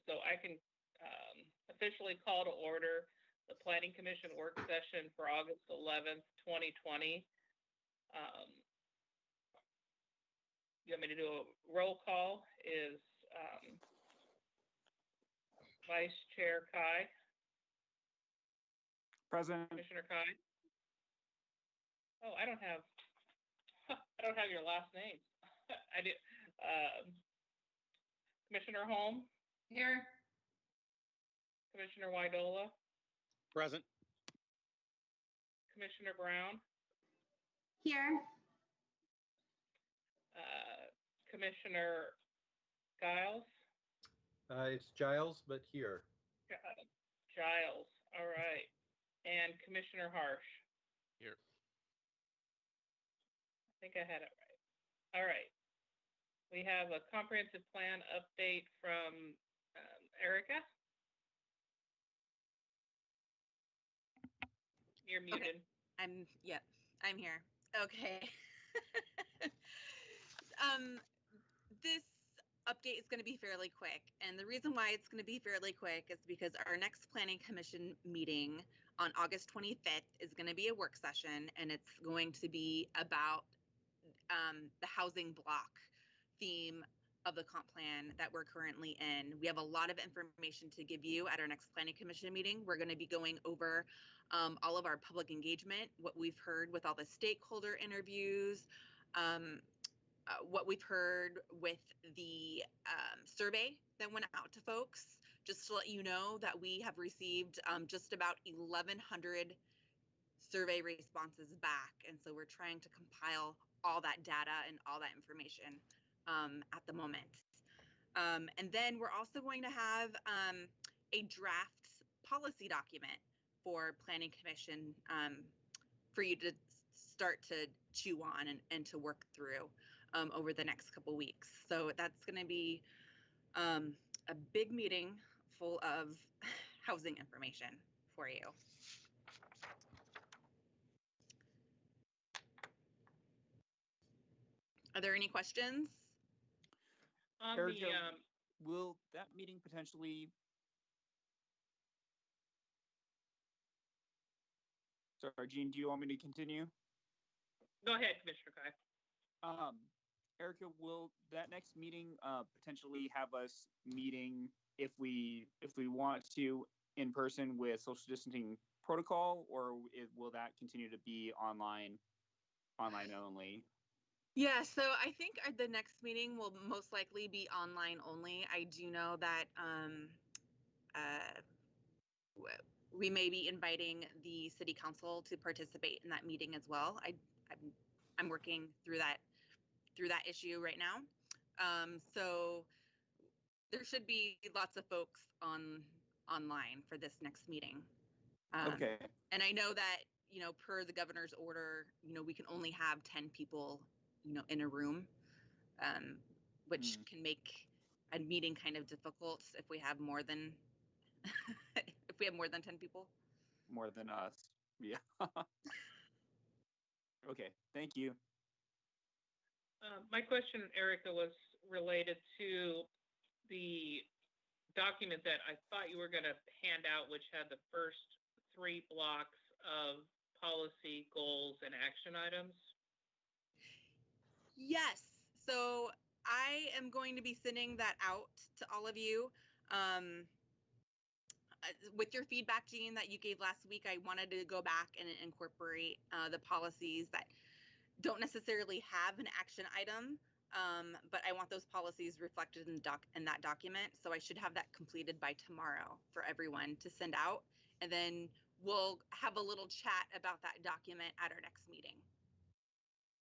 so I can officially call to order the Planning Commission work session for August 11th, 2020. You want me to do a roll call? Is Vice Chair Kai? Present. Commissioner Kai? Oh, I don't have your last name. I do. Commissioner Holm? Here. Commissioner Wydola? Present. Commissioner Brown? Here. Commissioner Giles? It's Giles, but here. Giles, all right. And Commissioner Harsh? Here. I think I had it right. All right. We have a comprehensive plan update from Erica. You're muted. Okay. I'm here. Okay. This update is going to be fairly quick, and the reason why it's going to be fairly quick is because our next Planning Commission meeting on August 25th is going to be a work session, and it's going to be about the housing block theme of the comp plan that we're currently in. We have a lot of information to give you at our next Planning Commission meeting. We're going to be going over all of our public engagement, what we've heard with all the stakeholder interviews, what we've heard with the survey that went out to folks. Just to let you know that we have received just about 1,100 survey responses back. And so we're trying to compile all that data and all that information at the moment. And then we're also going to have a draft policy document for Planning Commission for you to start to chew on and to work through over the next couple weeks. So that's going to be a big meeting full of housing information for you. Are there any questions? Erica, will that meeting potentially... Sorry, Jean, do you want me to continue? Go ahead, Commissioner Kai. Erica, will that next meeting potentially have us meeting if we want to in person with social distancing protocol, or will that continue to be online only? Yeah, so I think the next meeting will most likely be online only. I do know that we may be inviting the city council to participate in that meeting as well. I'm working through that issue right now. So there should be lots of folks online for this next meeting. Okay. And I know that, per the governor's order, we can only have 10 people, in a room, which can make a meeting kind of difficult if we have more than 10 people. More than us. Yeah. Okay, thank you. My question, Erica, was related to the document that I thought you were going to hand out, which had the first 3 blocks of policy, goals, and action items. Yes. So I am going to be sending that out to all of you. With your feedback, Jean, that you gave last week, I wanted to go back and incorporate the policies that don't necessarily have an action item, but I want those policies reflected in that document. So I should have that completed by tomorrow for everyone to send out. And then we'll have a little chat about that document at our next meeting.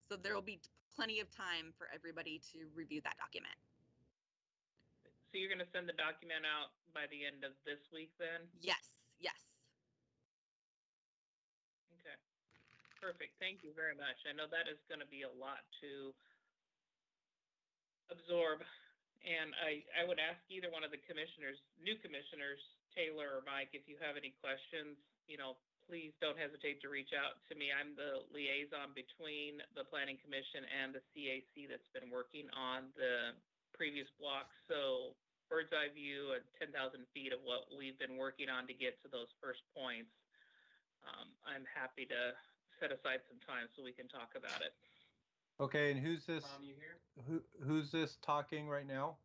So there will be plenty of time for everybody to review that document. So you're going to send the document out by the end of this week then? Yes. Okay, perfect. Thank you very much. I know that is going to be a lot to absorb. And I would ask either one of the commissioners, new commissioners, Taylor or Mike, if you have any questions, please don't hesitate to reach out to me. I'm the liaison between the Planning Commission and the CAC that's been working on the previous block. So bird's eye view at 10,000 feet of what we've been working on to get to those first points, I'm happy to set aside some time so we can talk about it. Okay, and who's this? Tom, you here? Who's this talking right now?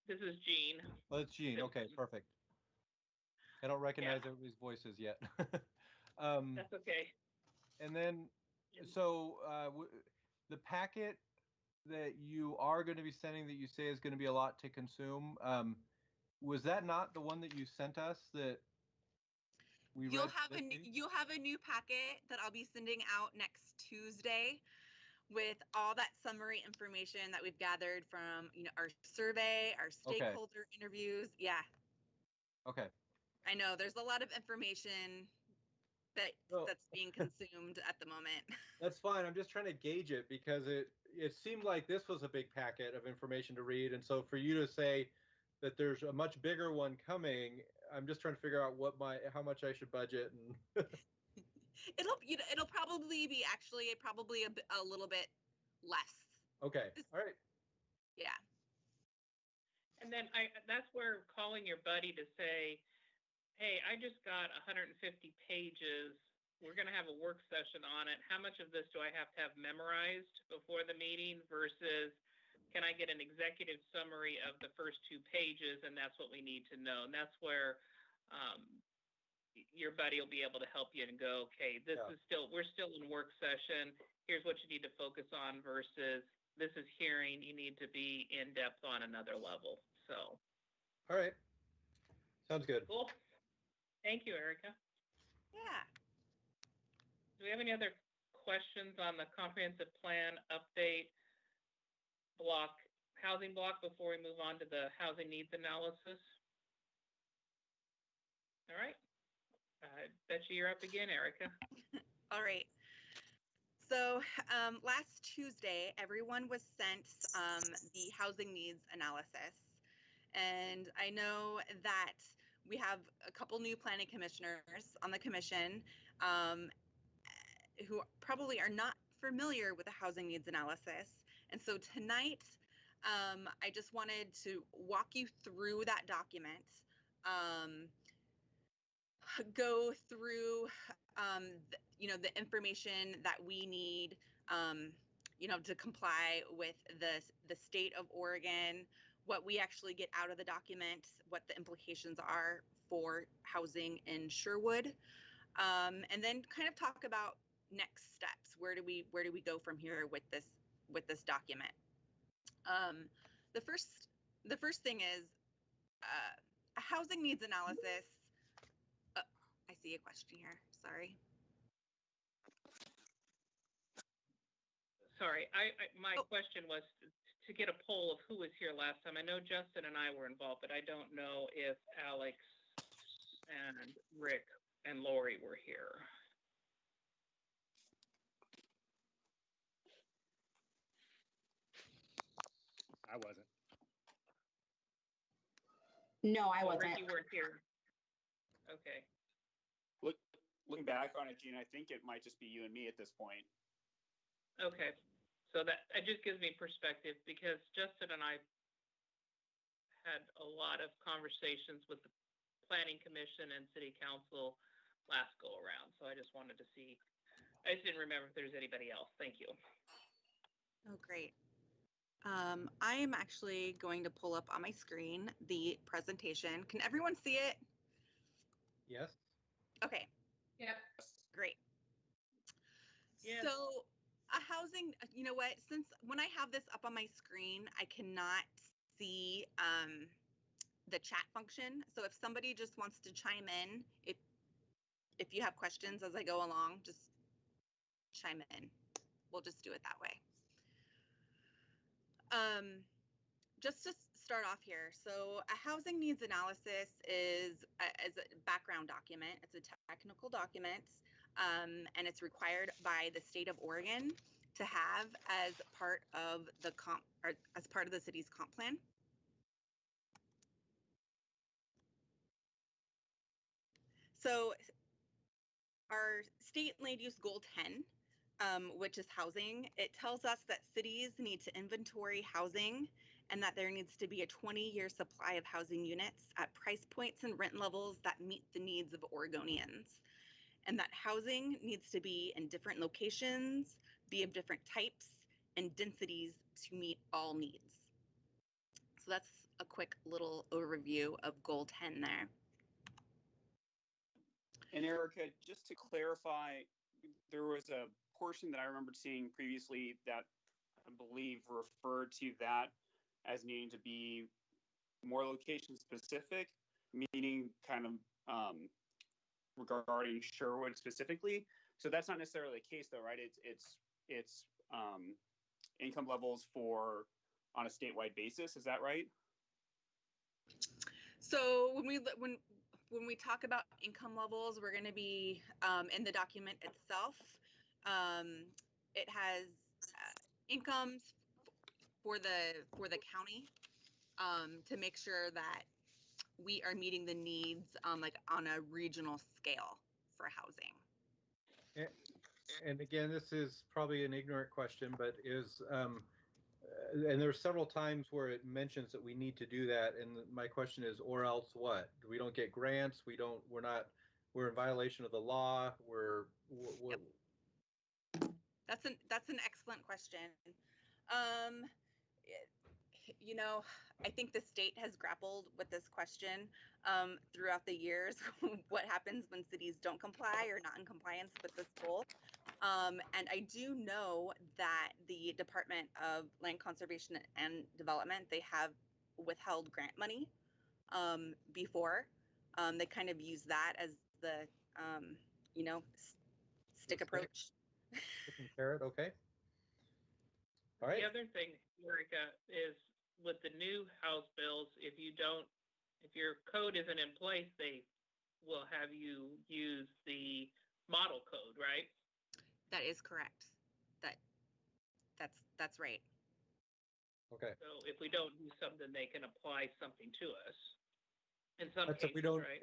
This is Jean. Oh, it's Jean. Okay, perfect. I don't recognize everybody's voices yet. That's okay. And then, so the packet that you are going to be sending that you say is going to be a lot to consume, was that not the one that you sent us that we You'll read? have a new packet that I'll be sending out next Tuesday with all that summary information that we've gathered from, our survey, our stakeholder interviews. Yeah. Okay. I know there's a lot of information that's being consumed at the moment. That's fine. I'm just trying to gauge it because it seemed like this was a big packet of information to read. And so for you to say that there's a much bigger one coming, I'm just trying to figure out how much I should budget. And It'll probably be a little bit less. Okay. All right. Yeah. And then that's where calling your buddy to say, hey, I just got 150 pages. We're going to have a work session on it. How much of this do I have to have memorized before the meeting versus can I get an executive summary of the first 2 pages? And that's what we need to know. And that's where your buddy will be able to help you and go, okay, we're still in work session. Here's what you need to focus on versus this is hearing. You need to be in depth on another level. So. All right. Sounds good. Cool. Thank you, Erica. Yeah. Do we have any other questions on the comprehensive plan update housing block before we move on to the housing needs analysis? All right. I bet you're up again, Erica. All right. So last Tuesday, everyone was sent the housing needs analysis. And I know that we have a couple new planning commissioners on the commission who probably are not familiar with the housing needs analysis. And so tonight, I just wanted to walk you through that document, go through, the information that we need, to comply with the state of Oregon, what we actually get out of the document, what the implications are for housing in Sherwood, and then kind of talk about next steps. Where do we go from here with this document? The first thing is a housing needs analysis. I see a question here. Sorry. Sorry, my question was to get a poll of who was here last time. I know Justin and I were involved, but I don't know if Alex and Rick and Lori were here. I wasn't. No, I wasn't. Rick, you weren't here. Okay. Looking back on it, Gene, I think it might just be you and me at this point. Okay. So that just gives me perspective because Justin and I had a lot of conversations with the Planning Commission and City Council last go around. So I just wanted to see. I just didn't remember if there's anybody else. Thank you. Oh, great. I am actually going to pull up on my screen the presentation. Can everyone see it? Yes. Okay. Yep. Great. Yeah. So a housing, you know what, since when I have this up on my screen, I cannot see the chat function. So if somebody just wants to chime in, if you have questions as I go along, just chime in. We'll just do it that way. Just to start off here, so a housing needs analysis is a background document. It's a technical document, and it's required by the state of Oregon to have as part of the city's comp plan. So our state land use goal 10, which is housing, it tells us that cities need to inventory housing and that there needs to be a 20-year supply of housing units at price points and rent levels that meet the needs of Oregonians, and that housing needs to be in different locations, be of different types and densities to meet all needs. So that's a quick little overview of goal 10 there. And Erica, just to clarify, there was a portion that I remembered seeing previously that I believe referred to that as needing to be more location specific, meaning kind of regarding Sherwood specifically. So that's not necessarily the case though, right? It's income levels for on a statewide basis. Is that right? So when we talk about income levels, we're going to be in the document itself. It has incomes for the county to make sure that we are meeting the needs like on a regional scale for housing. And again, this is probably an ignorant question, but is and there's several times where it mentions that we need to do that, and my question is, or else what? We don't get grants. We're in violation of the law. Yep. That's an excellent question. You know, I think the state has grappled with this question throughout the years. What happens when cities don't comply or not in compliance with this goal? And I do know that the Department of Land Conservation and Development, they have withheld grant money before. They kind of use that as the, you know, stick approach. Carrot, okay. All right. The other thing, Erica, is with the new House bills, if your code isn't in place, they will have you use the model code, right? That is correct. That's right. Okay. So if we don't do something, they can apply something to us. In some That's cases, if we don't, right?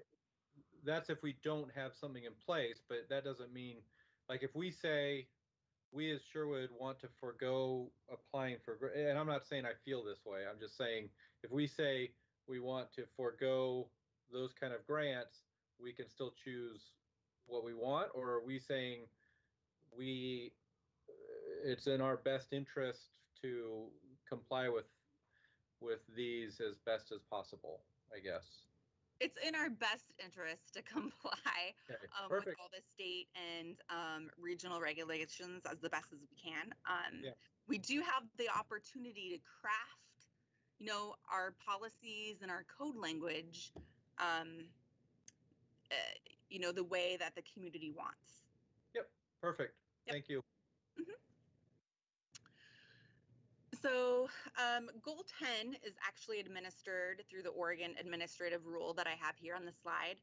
That's if we don't have something in place, but that doesn't mean, like if we say, we as Sherwood want to forego applying for, and I'm not saying I feel this way, I'm just saying if we say we want to forego those kind of grants, we can still choose what we want, or are we saying it's in our best interest to comply with these as best as possible, I guess? It's in our best interest to comply with all the state and regional regulations as the best as we can. We do have the opportunity to craft, you know, our policies and our code language, you know, the way that the community wants. Yep, perfect. Yep. Thank you. Mm-hmm. So goal 10 is actually administered through the Oregon administrative rule that I have here on the slide.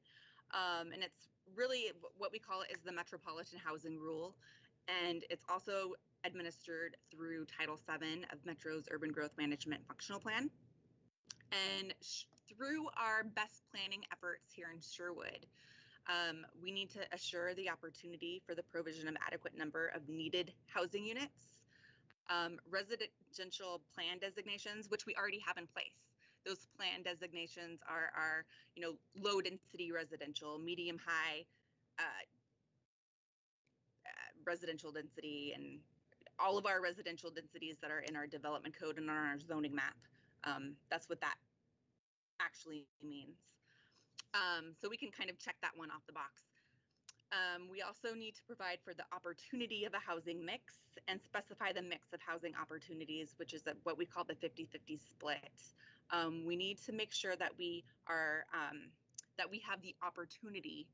And it's really what we call it is the Metropolitan Housing Rule. And it's also administered through Title VII of Metro's Urban Growth Management Functional Plan. And through our best planning efforts here in Sherwood, we need to assure the opportunity for the provision of adequate number of needed housing units, residential plan designations, which we already have in place. Those plan designations are you know, low density residential, medium high residential density, and all of our residential densities that are in our development code and on our zoning map. That's what that actually means. So we can kind of check that one off the box. We also need to provide for the opportunity of a housing mix and specify the mix of housing opportunities, which is what we call the 50-50 split. We need to make sure that we are that we have the opportunity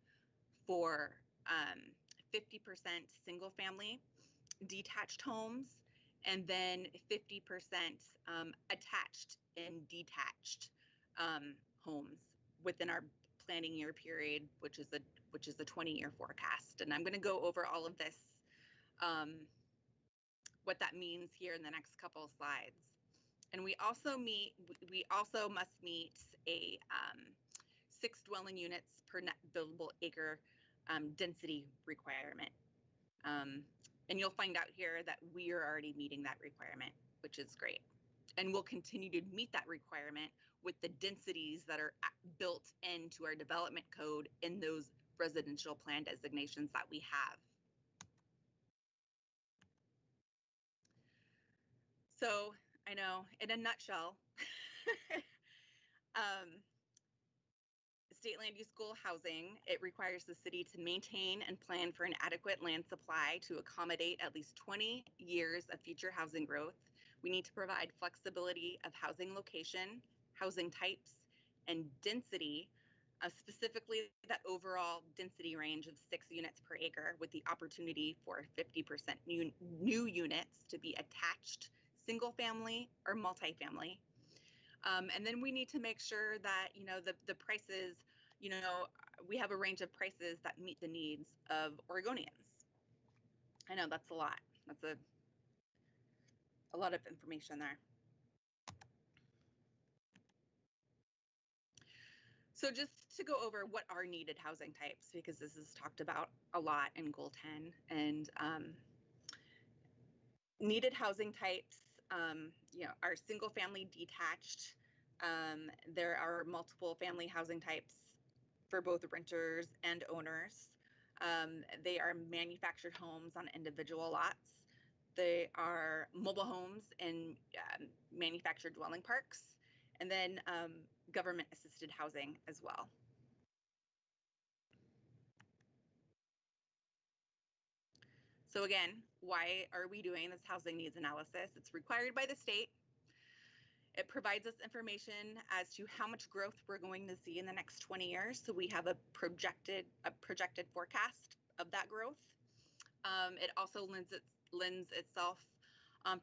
for 50% single family detached homes, and then 50% attached and detached homes within our planning year period, which is the 20-year forecast. And I'm going to go over all of this, what that means here in the next couple of slides. And we also must meet a 6 dwelling units per net buildable acre density requirement. And you'll find out here that we are already meeting that requirement, which is great. and we'll continue to meet that requirement with the densities that are built into our development code in those residential plan designations that we have. So I know, in a nutshell, state land use goal housing, it requires the city to maintain and plan for an adequate land supply to accommodate at least 20 years of future housing growth. We need to provide flexibility of housing location, housing types, and density, specifically that overall density range of 6 units per acre, with the opportunity for 50% new units to be attached, single family or multifamily. And then we need to make sure that, you know, the prices, you know, we have a range of prices that meet the needs of Oregonians. I know that's a lot. That's a lot of information there. So just to go over what are needed housing types, because this is talked about a lot in Goal 10, and needed housing types, you know, are single family detached. There are multiple family housing types for both renters and owners. They are manufactured homes on individual lots. They are mobile homes in manufactured dwelling parks, and then government assisted housing as well. So again, why are we doing this housing needs analysis? It's required by the state. It provides us information as to how much growth we're going to see in the next 20 years. So we have a projected forecast of that growth. It also lends itself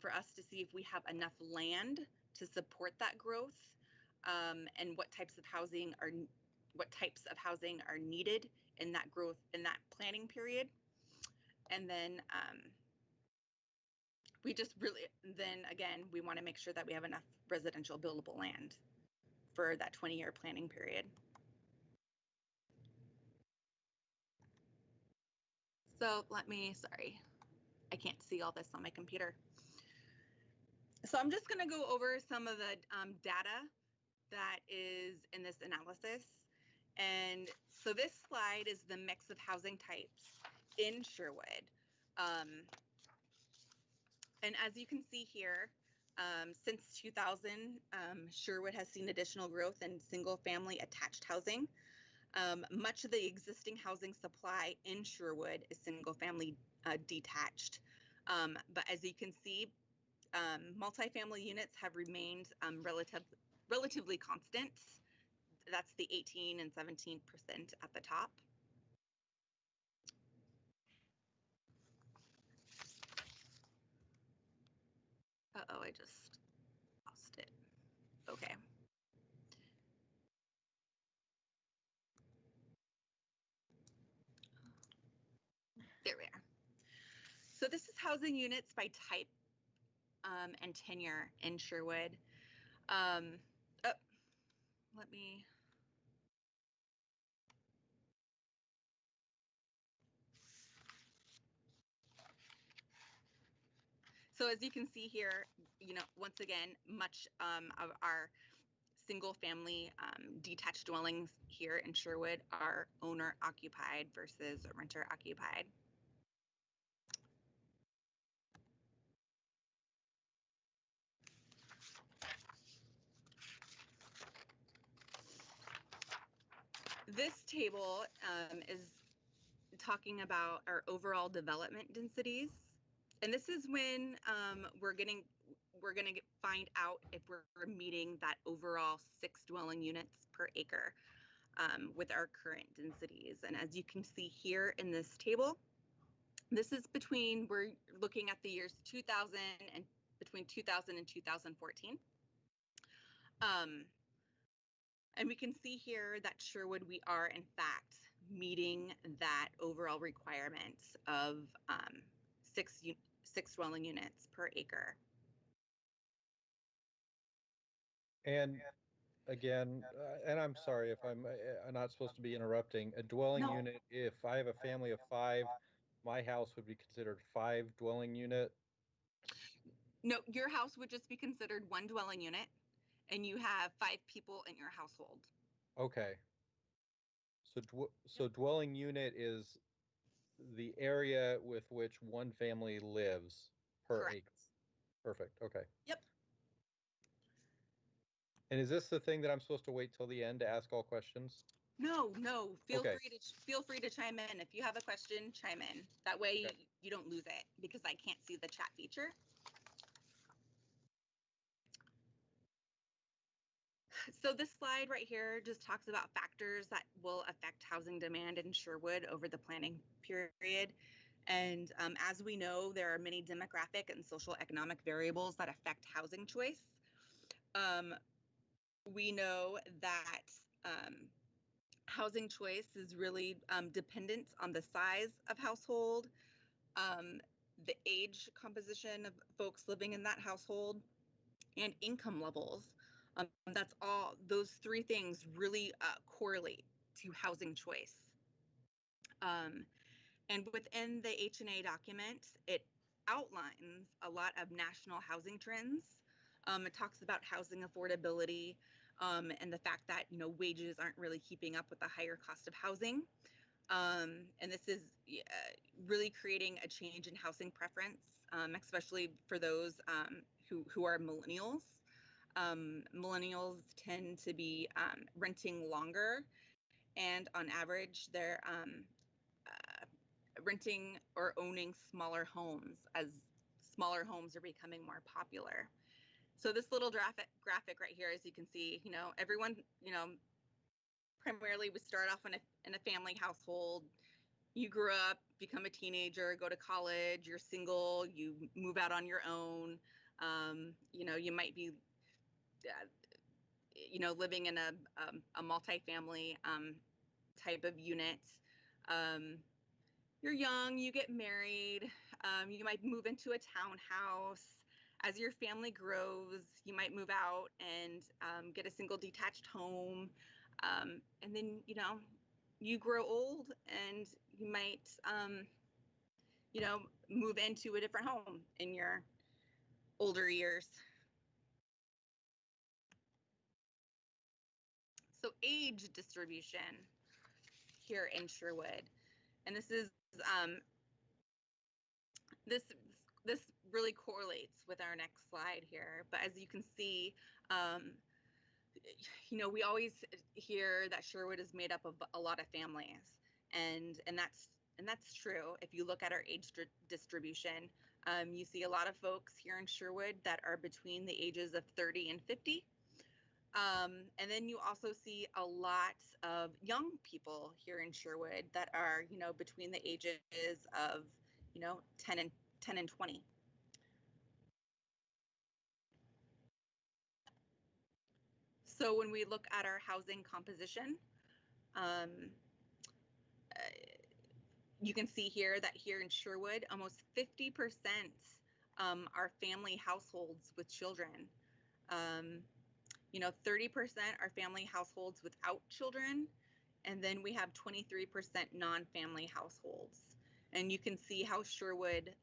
for us to see if we have enough land to support that growth, and what types of housing are needed in that growth, in that planning period. And then we just really, then again, we want to make sure that we have enough residential buildable land for that 20-year planning period. So sorry, I can't see all this on my computer. So I'm just going to go over some of the data that is in this analysis. And so this slide is the mix of housing types in Sherwood. And as you can see here, since 2000, Sherwood has seen additional growth in single family attached housing. Much of the existing housing supply in Sherwood is single family detached. But as you can see, multifamily units have remained relatively constant. That's the 18 and 17% at the top. Uh-oh, I just lost it. Okay. There we are. So this is housing units by type and tenure in Sherwood. So as you can see here, you know, once again, much of our single family detached dwellings here in Sherwood are owner occupied versus renter occupied. This table is talking about our overall development densities, and this is when we're gonna find out if we're meeting that overall 6 dwelling units per acre with our current densities. And as you can see here in this table, this is we're looking at the years 2000 and between 2000 and 2014. And we can see here that Sherwood, we are in fact meeting that overall requirement of 6 dwelling units per acre. And again, and I'm sorry if I'm not supposed to be interrupting, a dwelling unit, if I have a family of 5, my house would be considered 5 dwelling unit. No, your house would just be considered one dwelling unit, and you have 5 people in your household. Okay. So dwelling unit is the area with which one family lives per Correct. acre. Perfect. Okay. Yep. And is this the thing that I'm supposed to wait till the end to ask all questions? No. Feel Okay. free to chime in. If you have a question, chime in. That way Okay. you don't lose it, because I can't see the chat feature. So this slide right here just talks about factors that will affect housing demand in Sherwood over the planning period. And as we know, there are many demographic and social economic variables that affect housing choice. We know that housing choice is really dependent on the size of household, the age composition of folks living in that household, and income levels. That's all, those 3 things really correlate to housing choice. And within the H&A document, it outlines a lot of national housing trends. It talks about housing affordability and the fact that, wages aren't really keeping up with the higher cost of housing. And this is really creating a change in housing preference, especially for those who are millennials. Millennials tend to be renting longer, and on average, they're renting or owning smaller homes as smaller homes are becoming more popular. So this little graphic right here, as you can see, everyone, primarily we start off in a family household. You grew up, become a teenager, go to college, you're single, you move out on your own. You might be living in a multifamily type of unit. You're young, you get married, you might move into a townhouse. As your family grows, you might move out and get a single detached home. And then, you grow old and you might, move into a different home in your older years. So age distribution here in Sherwood, and this is this really correlates with our next slide here. But as you can see, we always hear that Sherwood is made up of a lot of families, and that's true. If you look at our age distribution, you see a lot of folks here in Sherwood that are between the ages of 30 and 50. And then you also see a lot of young people here in Sherwood that are, between the ages of, 10 and 20. So when we look at our housing composition, you can see here that here in Sherwood, almost 50% are family households with children. 30% are family households without children, and then we have 23% non-family households. And you can see how Sherwood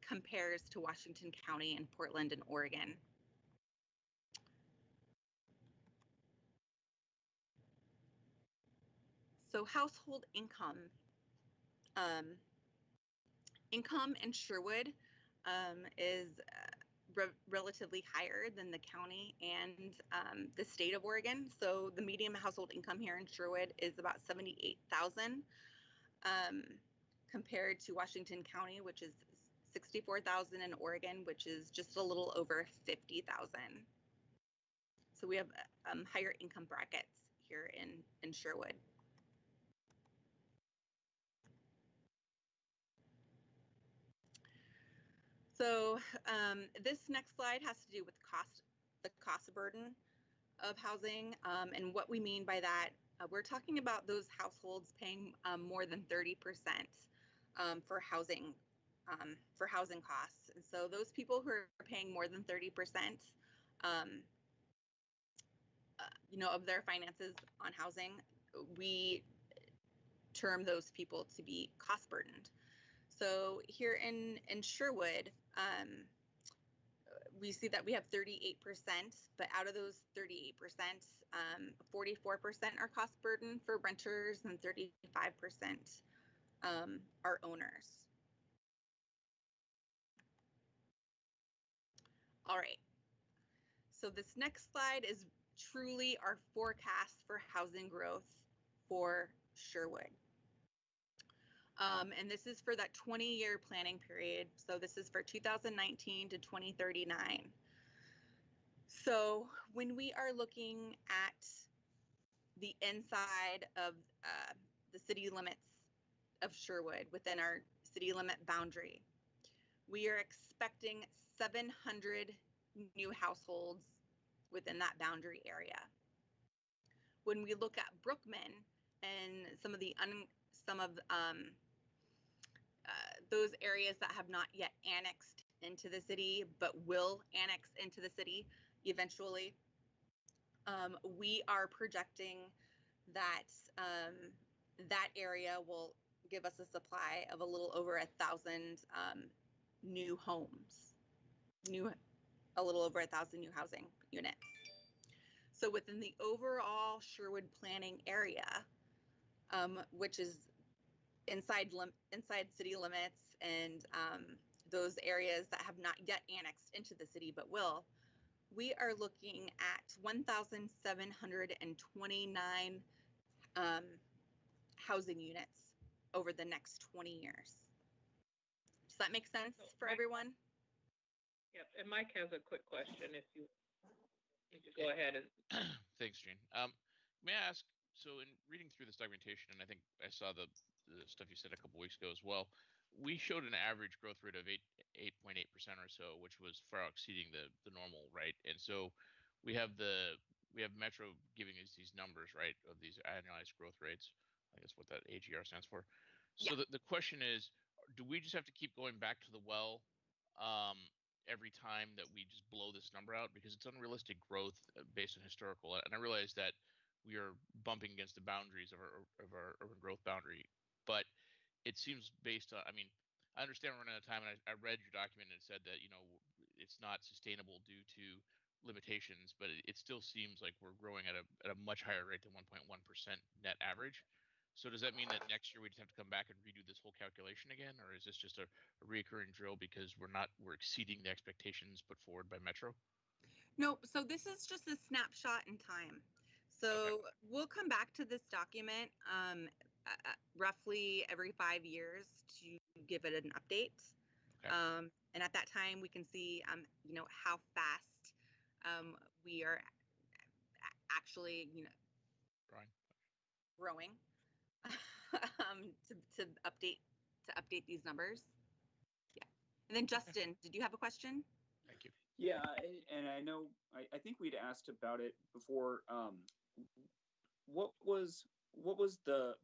compares to Washington County and Portland and Oregon. So household income. Income in Sherwood is relatively higher than the county and the state of Oregon. So the median household income here in Sherwood is about $78,000 compared to Washington County, which is $64,000, and Oregon, which is just a little over $50,000. So we have higher income brackets here in Sherwood. So this next slide has to do with the cost burden of housing. And what we mean by that, we're talking about those households paying more than 30% for housing costs. And so those people who are paying more than 30% of their finances on housing, we term those people to be cost burdened. So here in Sherwood, we see that we have 38%, but out of those 38%, 44% are cost burden for renters and 35% are owners. All right. So this next slide is truly our forecast for housing growth for Sherwood. And this is for that 20-year planning period. So this is for 2019 to 2039. So when we are looking at the inside of the city limits of Sherwood, within our city limit boundary, we are expecting 700 new households within that boundary area. When we look at Brookman and some of those areas that have not yet annexed into the city, but will annex into the city eventually, we are projecting that that area will give us a supply of a little over 1,000 new homes, a little over 1,000 new housing units. So within the overall Sherwood planning area, which is inside city limits and those areas that have not yet annexed into the city but will, we are looking at 1,729 housing units over the next 20 years. Does that make sense for everyone? Yep, and Mike has a quick question if you could go ahead. And Thanks, Jean. May I ask, so in reading through this documentation, and I think I saw the stuff you said a couple weeks ago as well, we showed an average growth rate of 8.8% or so, which was far exceeding the normal, right? And so we have Metro giving us these numbers, right, of these annualized growth rates. I guess what that AGR stands for. So yeah. The question is, do we just have to keep going back to the well every time that we just blow this number out? Because it's unrealistic growth based on historical. And I realize that we are bumping against the boundaries of our urban growth boundary, but it seems based on, I mean, I understand we're running out of time, and I read your document and it said that, you know, it's not sustainable due to limitations, but it still seems like we're growing at a much higher rate than 1.1% net average. So does that mean that next year we just have to come back and redo this whole calculation again, or is this just a recurring drill because we're exceeding the expectations put forward by Metro? No, so this is just a snapshot in time. So okay. We'll come back to this document roughly every 5 years to give it an update. Okay. And at that time we can see, you know, how fast we are actually, you know, growing. to update these numbers. Yeah. And then Justin, did you have a question? Thank you. Yeah, and I know I think we'd asked about it before. What was the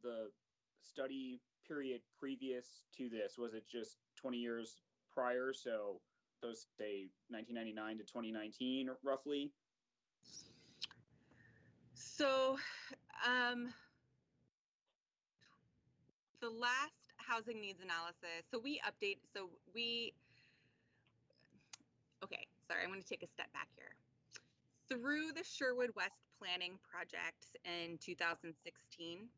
study period previous to this? Was it just 20 years prior? So those say 1999 to 2019 roughly? So the last housing needs analysis, okay, sorry, I'm going to take a step back here. Through the Sherwood West Planning Project in 2016,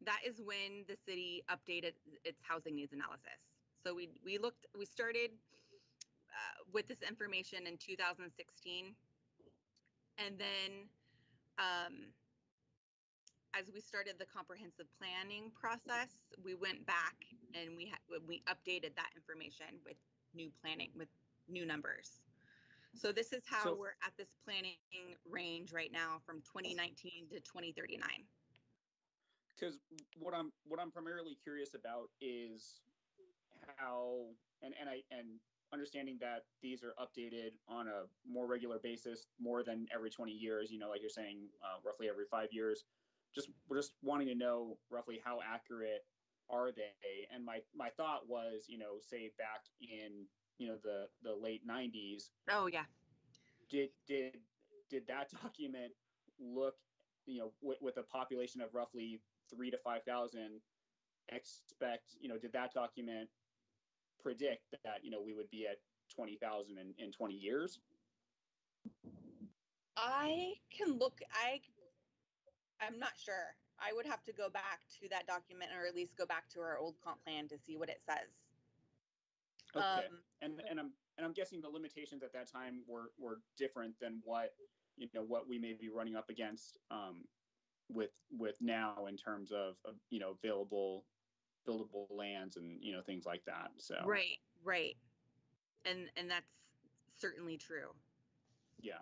that is when the city updated its housing needs analysis. So we started with this information in 2016, and then as we started the comprehensive planning process, we went back and we updated that information with new planning, with new numbers. So this is how we're at this planning range right now from 2019 to 2039. Because what I'm primarily curious about is how and understanding that these are updated on a more regular basis, more than every 20 years. You know, like you're saying, roughly every 5 years. We're just wanting to know roughly how accurate are they. And my thought was, you know, say back in, you know, the late 90s. Oh yeah. Did that document look, you know, with a population of roughly 3,000 to 5,000, expect, you know, did that document predict that, you know, we would be at 20,000 in 20 years? I can look, I'm not sure. I would have to go back to that document, or at least go back to our old comp plan to see what it says. Okay. And I'm guessing the limitations at that time were different than what we may be running up against with now in terms of buildable lands and things like that. So Right. And that's certainly true. Yeah.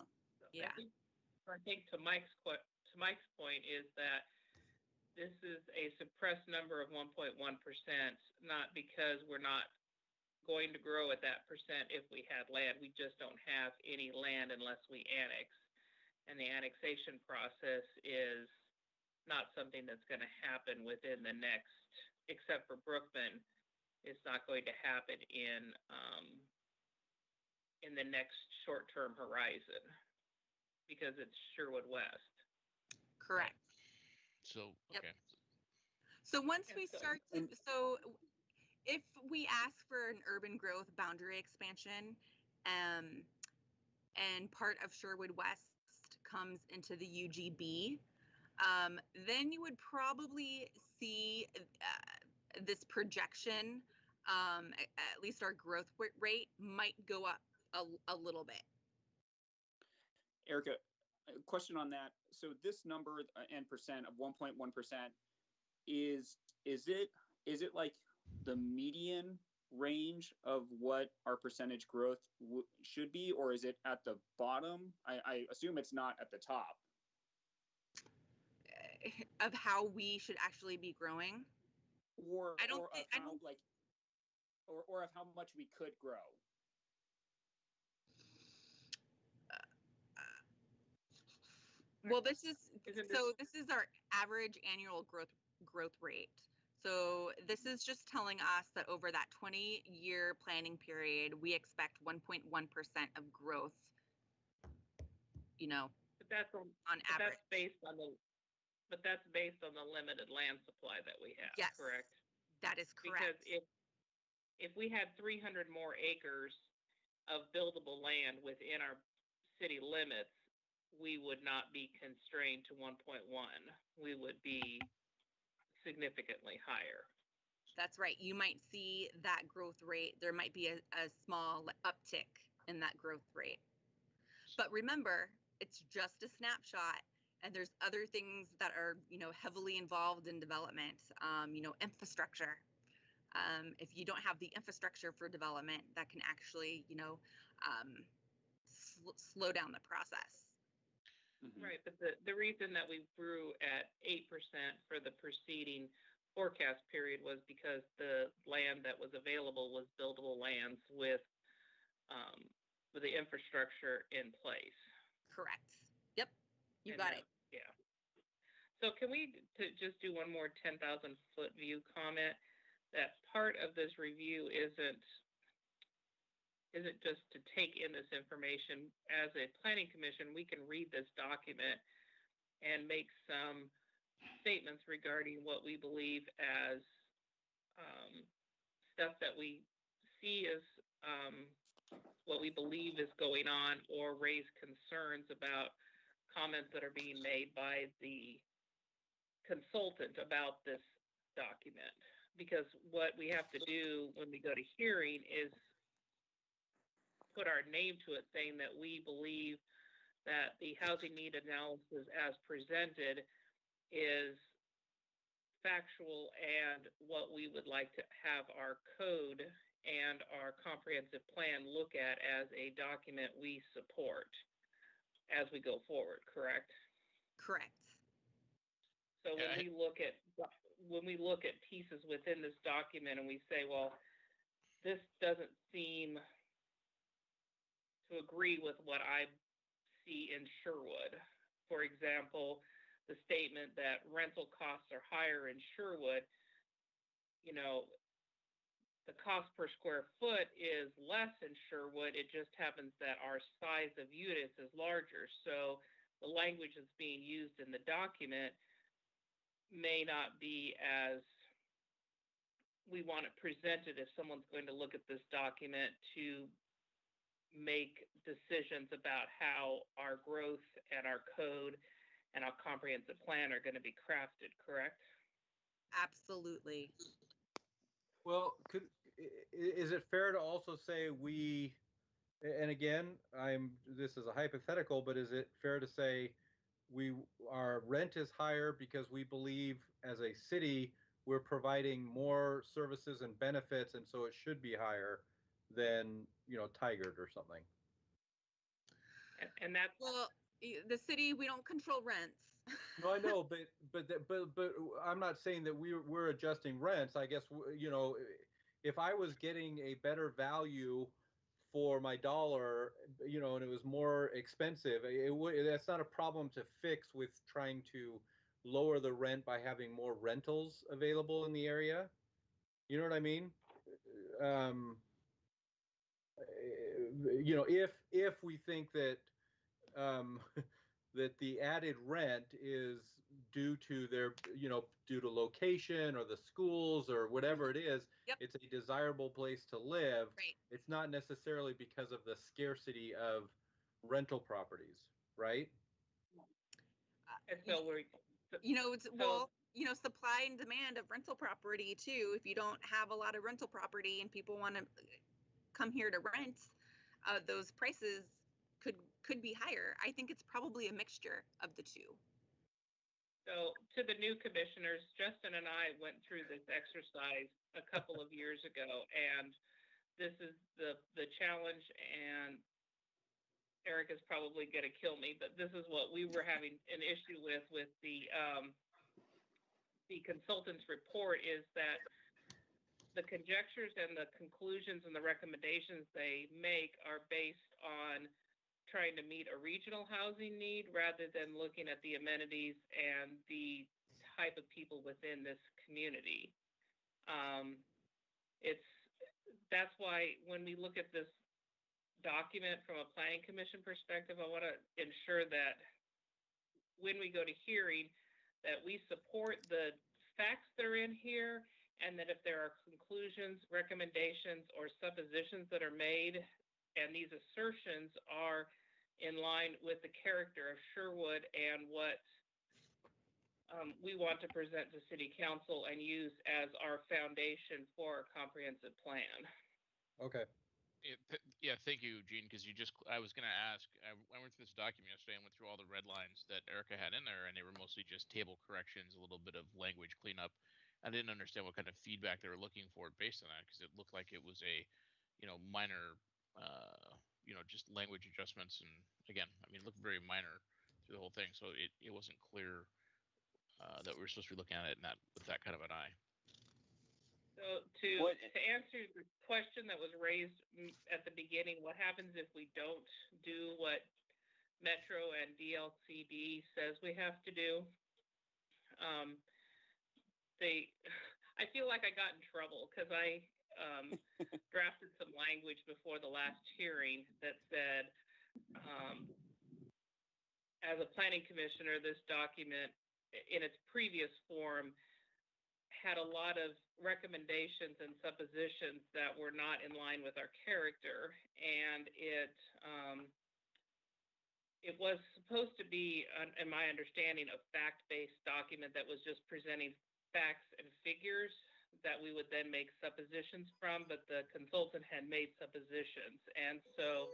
I think to Mike's point is that this is a suppressed number of 1.1%, not because we're not going to grow at that percent if we had land. We just don't have any land unless we annex. And the annexation process is not something that's going to happen within the next, except for Brookman, it's not going to happen in the next short-term horizon because it's Sherwood West. Correct. So, Yep. okay. So once we start to, so if we ask for an urban growth boundary expansion, and part of Sherwood West comes into the UGB, then you would probably see this projection, at least our growth rate might go up a little bit. Erica, a question on that. So this number and percent of 1.1% is it like the median range of what our percentage growth should be, or is it at the bottom? I assume it's not at the top. Of how we should actually be growing, or of how much we could grow. Well, this is our average annual growth rate. So this is just telling us that over that 20-year planning period, we expect 1.1% of growth. But that's on average. That's based on the limited land supply that we have. Yes, correct. That is correct. Because if we had 300 more acres of buildable land within our city limits, we would not be constrained to 1.1. We would be significantly higher. That's right. You might see that growth rate. There might be a small uptick in that growth rate. But remember, it's just a snapshot, and there's other things that are, heavily involved in development, infrastructure. If you don't have the infrastructure for development, that can actually, slow down the process. Mm-hmm. Right, but the reason that we grew at 8% for the preceding forecast period was because the land that was available was buildable lands with the infrastructure in place. Correct. Yep, you got it. Yeah. So can we just do one more 10,000 foot view comment? That part of this review isn't just to take in this information. As a planning commission, we can read this document and make some statements regarding what we believe as stuff that we see as what we believe is going on, or raise concerns about comments that are being made by the consultant about this document. Because what we have to do when we go to hearing is put our name to it, saying that we believe that the housing need analysis as presented is factual and what we would like to have our code and our comprehensive plan look at as a document we support as we go forward, correct? Correct. So when we look at pieces within this document and we say, well, this doesn't seem to agree with what I see in Sherwood. For example, the statement that rental costs are higher in Sherwood, the cost per square foot is less in Sherwood. It just happens that our size of units is larger. So the language that's being used in the document may not be as we want it presented if someone's going to look at this document to make decisions about how our growth and our code and our comprehensive plan are going to be crafted, correct? Absolutely. Well, is it fair to also say we, and again, this is a hypothetical, but is it fair to say our rent is higher because we believe as a city we're providing more services and benefits, and so it should be higher than, Tigard or something? And that's, Well, the city, we don't control rents. No, I know, but I'm not saying that we're adjusting rents. I guess, if I was getting a better value for my dollar, and it was more expensive, that's not a problem to fix with trying to lower the rent by having more rentals available in the area. You know what I mean? If we think that that the added rent is due to due to location or the schools or whatever it is, Yep. It's a desirable place to live. Right. It's not necessarily because of the scarcity of rental properties, right? and so we're, supply and demand of rental property too. If you don't have a lot of rental property and people want to come here to rent, those prices could be higher. I think it's probably a mixture of the two. So to the new commissioners, Justin and I went through this exercise a couple of years ago, and this is the challenge, and Eric is probably going to kill me, but this is what we were having an issue with the consultant's report, is that the conjectures and the conclusions and the recommendations they make are based on trying to meet a regional housing need rather than looking at the amenities and the type of people within this community. That's why when we look at this document from a planning commission perspective, I want to ensure that when we go to hearing, that we support the facts that are in here, and that if there are conclusions, recommendations, or suppositions that are made, and these assertions are in line with the character of Sherwood and what we want to present to City Council and use as our foundation for our comprehensive plan. Okay. Yeah, thank you, Gene, because I was going to ask, I went through this document yesterday and went through all the red lines that Erica had in there, and they were mostly just table corrections, a little bit of language cleanup. I didn't understand what kind of feedback they were looking for based on that, because it looked like it was a, minor, just language adjustments. And again, it looked very minor through the whole thing. So it wasn't clear that we were supposed to be looking at it with that kind of an eye. So to answer the question that was raised at the beginning, what happens if we don't do what Metro and DLCD says we have to do? I feel like I got in trouble because I drafted some language before the last hearing that said, as a planning commissioner, this document in its previous form had a lot of recommendations and suppositions that were not in line with our character, and it was supposed to be, in my understanding, a fact-based document that was just presenting facts and figures that we would then make suppositions from, but the consultant had made suppositions. And so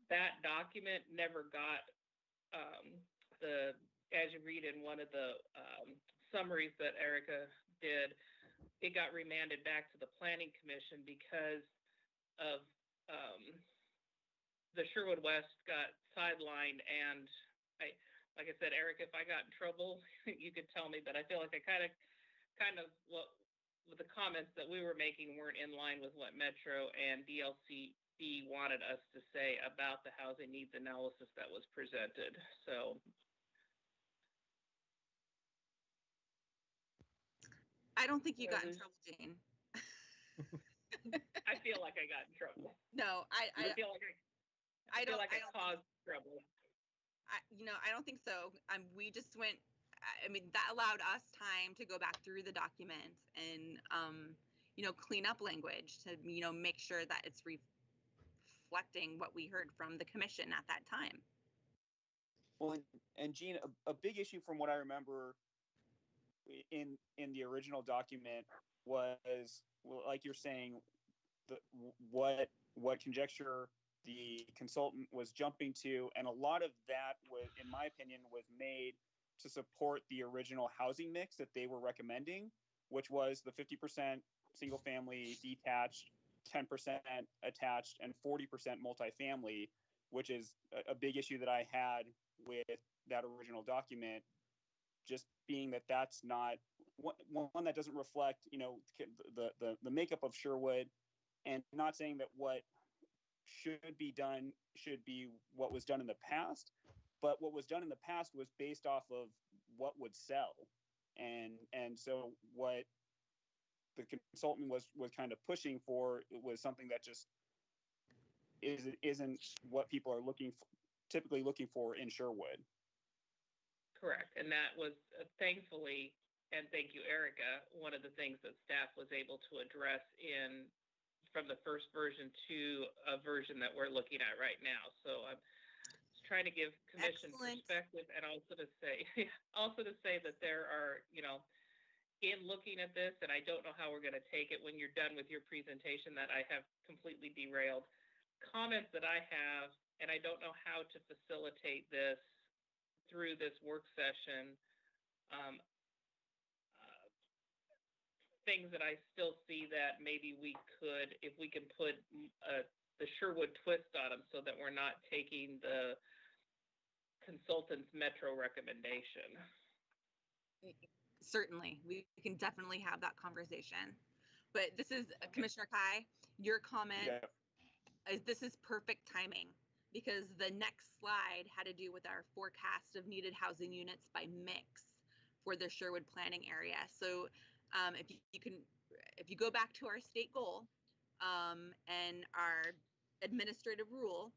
that document never got as you read in one of the summaries that Erica did, it got remanded back to the Planning Commission because of the Sherwood West got sidelined. And like I said, Eric, if I got in trouble, you could tell me, but I feel like I kind of what the comments that we were making weren't in line with what Metro and DLCD wanted us to say about the housing needs analysis that was presented. So I don't think you got in trouble, Jane. I feel like I got in trouble. No, I feel like I caused trouble. I don't think so. We just went. That allowed us time to go back through the document and clean up language to make sure that it's reflecting what we heard from the commission at that time. Well, and Jean, a big issue from what I remember in the original document was, well, like you're saying, what conjecture the consultant was jumping to, and a lot of that was, in my opinion, was made to support the original housing mix that they were recommending, which was the 50% single family detached, 10% attached, and 40% multifamily, which is a big issue that I had with that original document, just being that that's not one that doesn't reflect, the makeup of Sherwood, and not saying that what should be done should be what was done in the past, but what was done in the past was based off of what would sell, and so what the consultant was kind of pushing for was something that just isn't what people are typically looking for in Sherwood. Correct. And that was thankfully, and thank you, Erica, one of the things that staff was able to address from the first version to a version that we're looking at right now. So I'm trying to give commission perspective, and also to say that there are, in looking at this, and I don't know how we're going to take it when you're done with your presentation that I have completely derailed, comments that I have, and I don't know how to facilitate this through this work session, things that I still see that maybe we could, if we can put the Sherwood twist on them so that we're not taking the consultant's metro recommendation. Certainly, we can definitely have that conversation. But this is, Commissioner Kai, your comment, this is perfect timing, because the next slide had to do with our forecast of needed housing units by mix for the Sherwood planning area. So if you go back to our state goal and our administrative rule,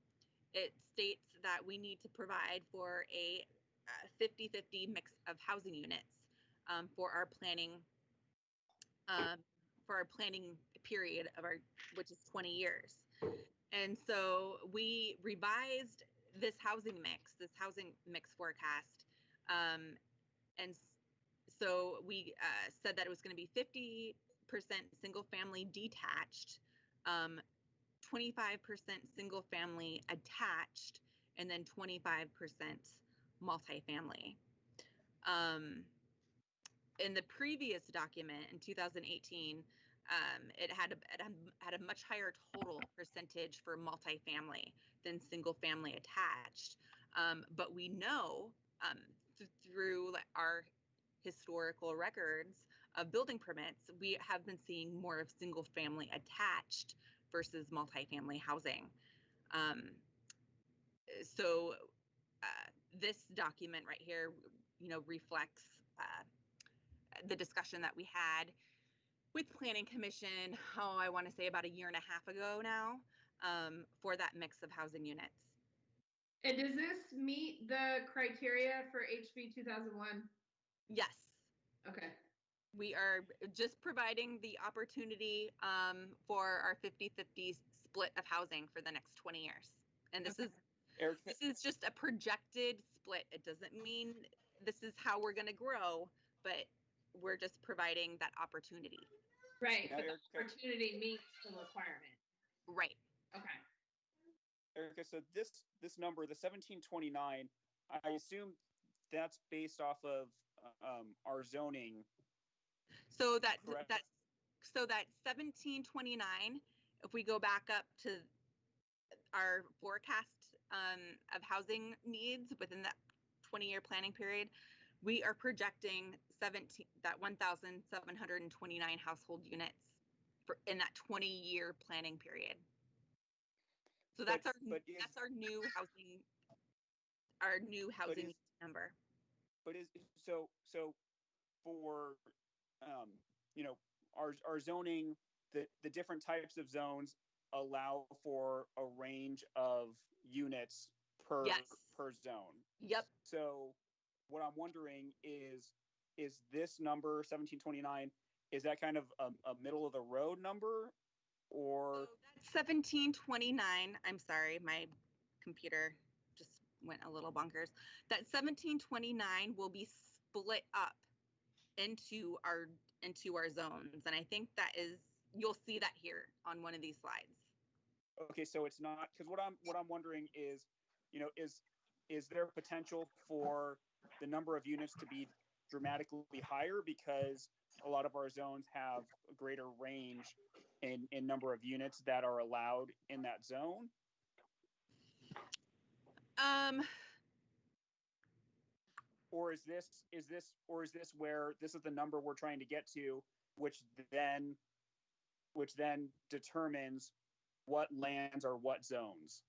it states that we need to provide for a 50-50 mix of housing units for our planning period which is 20 years. And so we revised this housing mix forecast. And so we said that it was going to be 50% single family detached, 25% single family attached, and then 25% multifamily. In the previous document in 2018, it had a much higher total percentage for multifamily than single family attached. But we know through our historical records of building permits, we have been seeing more of single family attached versus multifamily housing. So this document right here, reflects the discussion that we had with Planning Commission, I want to say about a year and a half ago now, for that mix of housing units. And does this meet the criteria for HB 2001? Yes. Okay. We are just providing the opportunity for our 50-50 split of housing for the next 20 years. And this is just a projected split. It doesn't mean this is how we're going to grow, but we're just providing that opportunity. Right, but the opportunity meets the requirement. Right. Okay. Erica, so this number, the 1729, I assume that's based off of our zoning. So that 1729, if we go back up to our forecast of housing needs within that 20-year planning period, we are projecting 1,729 household units in that 20-year planning period. So that's our new housing number. But so for our zoning, the different types of zones allow for a range of units per zone. Yep. So what I'm wondering is this number 1729, is that kind of a middle of the road number, Or So that's 1729. I'm sorry, my computer just went a little bonkers. That 1729 will be split up into our zones, and I think that is, you'll see that here on one of these slides. okay, so it's not, because what I'm wondering is, is there potential for the number of units to be dramatically higher because a lot of our zones have a greater range in number of units that are allowed in that zone? Or is this where this is the number we're trying to get to, which then determines what lands are what zones?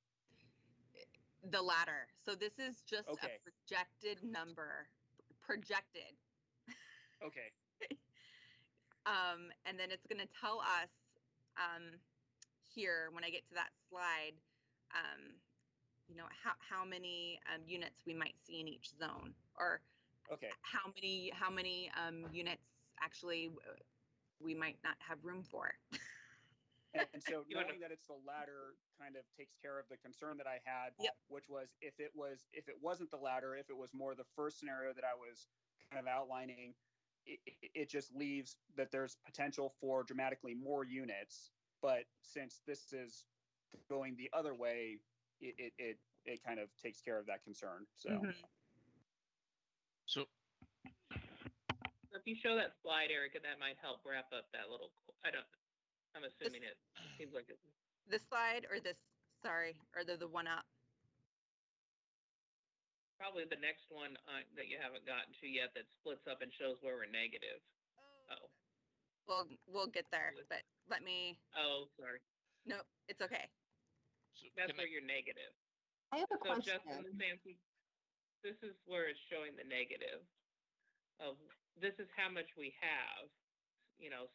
The latter. So this is just Okay. a projected number. Projected. Okay. And then it's going to tell us here when I get to that slide, how many units we might see in each zone, or Okay. how many units actually we might not have room for. And so knowing that it's the latter kind of takes care of the concern that I had, Yep. which was if it wasn't the latter, if it was more the first scenario that I was kind of outlining, it just leaves that there's potential for dramatically more units. But since this is going the other way, it kind of takes care of that concern. So. Mm-hmm. So if you show that slide, Erica, that might help wrap up that little. I'm assuming it seems like it. This slide or this? Sorry, or the one up? Probably the next one that you haven't gotten to yet that splits up and shows where we're negative. Oh. We'll get there, but let me. Oh, sorry. No, it's okay. So that's where you're negative. I have a question. Justin and Nancy, this is where it's showing the negative of this is how much we have.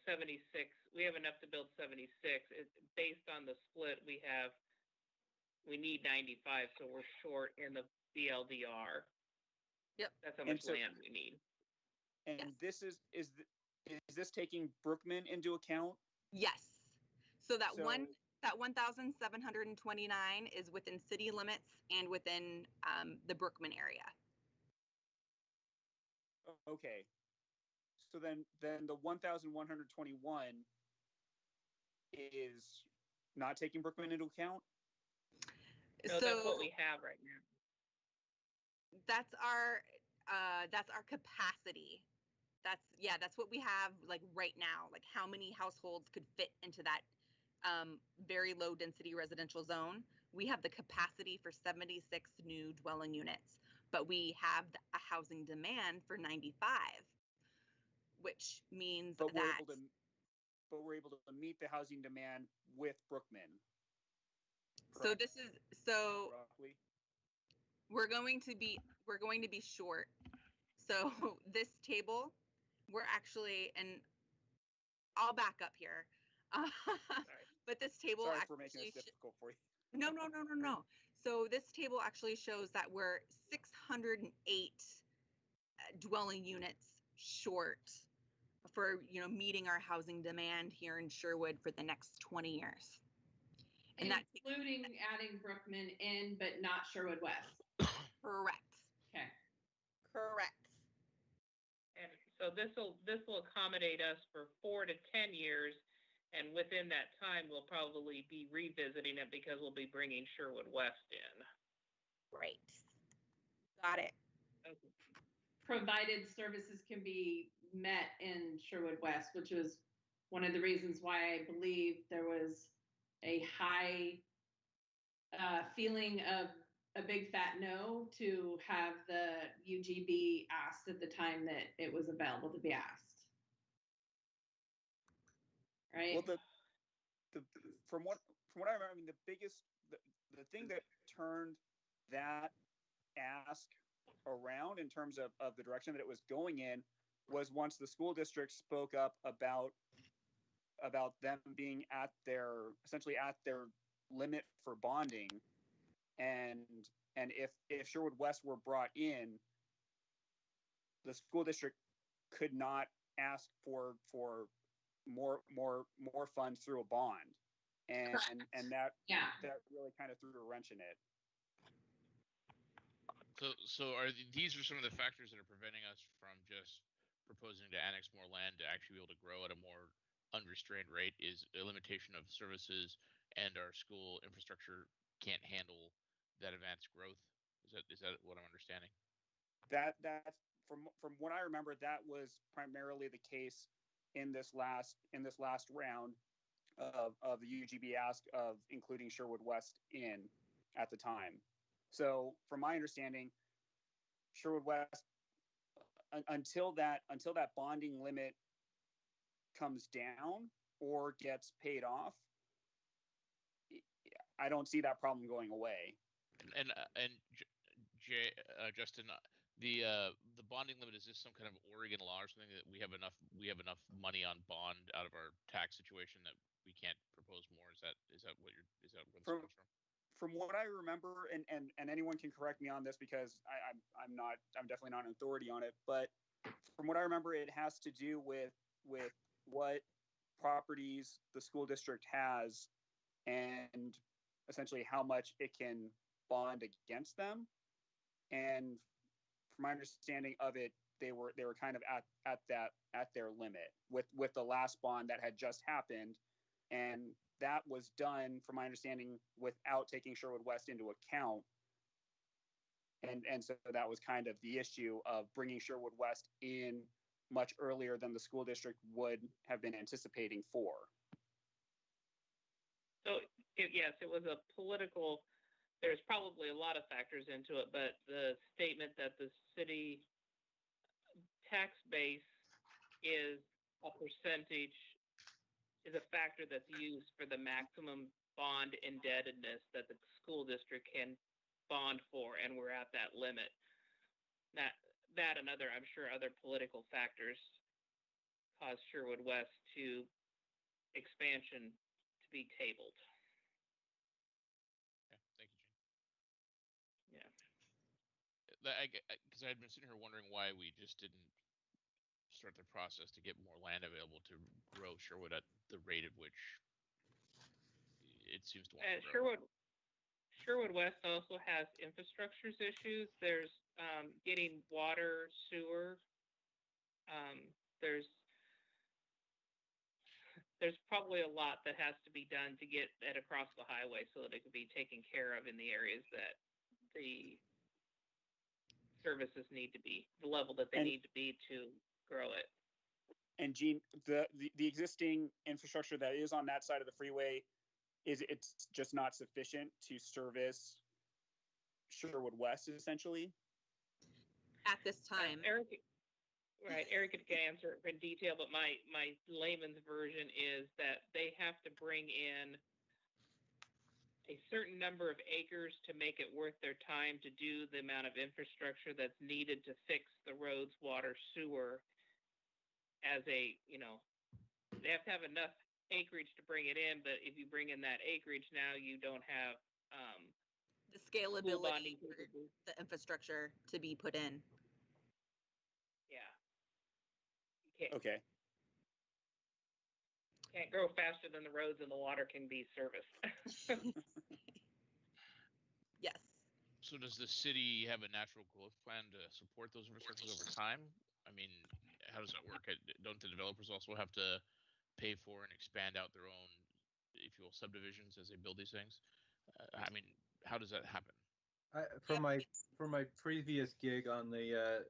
76. We have enough to build 76. Based on the split, we need 95, so we're short in the BLDR. Yep. That's how much land we need. And yes. Is this taking Brookman into account? Yes. So that 1,729 is within city limits and within the Brookman area. Okay. So then the 1,121 is not taking Brookman into account? No, that's what we have right now. That's our capacity. That's what we have like right now. Like how many households could fit into that very low density residential zone. We have the capacity for 76 new dwelling units, but we have a housing demand for 95, which means but we're able to meet the housing demand with Brookman. Correct? So roughly. We're going to be short. So this table, we're actually, and I'll back up here. But this table Sorry actually for making this difficult for you. No. So this table actually shows that we're 608 dwelling units short for meeting our housing demand here in Sherwood for the next 20 years. And including adding Brookman in, but not Sherwood West. Correct. Okay. Correct. And so this will accommodate us for 4 to 10 years, and within that time, we'll probably be revisiting it because we'll be bringing Sherwood West in. Right. Got it. Okay. Provided services can be met in Sherwood West, which was one of the reasons why I believe there was a high feeling of a big fat no to have the UGB asked at the time that it was available to be asked. Right. Well, from what I remember, I mean, the thing that turned that ask around in terms of the direction that it was going in was once the school district spoke up about them being essentially at their limit for bonding, and if Sherwood West were brought in, the school district could not ask for more funds through a bond. and that Yeah. that really kind of threw a wrench in it. So these are some of the factors that are preventing us from just proposing to annex more land to actually be able to grow at a more unrestrained rate? Is a limitation of services, and our school infrastructure can't handle that advanced growth? Is that what I'm understanding? That's from what I remember, that was primarily the case in this last round of the UGB ask of including Sherwood West in at the time. So from my understanding, Sherwood West, until that bonding limit comes down or gets paid off, I don't see that problem going away. And Justin, the bonding limit, is this some kind of Oregon law or something that we have enough money on bond out of our tax situation that we can't propose more? Is that where this comes from? From what I remember, and anyone can correct me on this because I'm definitely not an authority on it, but from what I remember, it has to do with what properties the school district has and essentially how much it can bond against them. And from my understanding of it, they were kind of at their limit with the last bond that had just happened, and that was done, from my understanding, without taking Sherwood West into account. And so that was kind of the issue of bringing Sherwood West in much earlier than the school district would have been anticipating for. So yes, it was a political. There's probably a lot of factors into it, but the statement that the city tax base is a percentage is a factor that's used for the maximum bond indebtedness that the school district can bond for, and we're at that limit. That and other, I'm sure, other political factors caused Sherwood West to expansion to be tabled. Okay, thank you, Gene. Yeah. Because I had been sitting here wondering why we just didn't start the process to get more land available to grow Sherwood at the rate at which it seems to want to grow. Sherwood West also has infrastructure issues. There's getting water, sewer. There's probably a lot that has to be done to get it across the highway so that it can be taken care of in the areas that the services need to be, the level that they need to be to grow it. And Gene, the existing infrastructure that is on that side of the freeway, it's just not sufficient to service Sherwood West, essentially? At this time. Eric can answer in detail, but my layman's version is that they have to bring in a certain number of acres to make it worth their time to do the amount of infrastructure that's needed to fix the roads, water, sewer. As they have to have enough acreage to bring it in, but if you bring in that acreage now, you don't have the scalability for the infrastructure to be put in. Yeah. Okay. Can't grow faster than the roads and the water can be serviced. Yes. So does the city have a natural growth plan to support those infrastructures over time? I mean, how does that work? Don't the developers also have to pay for and expand out their own, if you will, subdivisions as they build these things? I mean, how does that happen? From my previous gig on the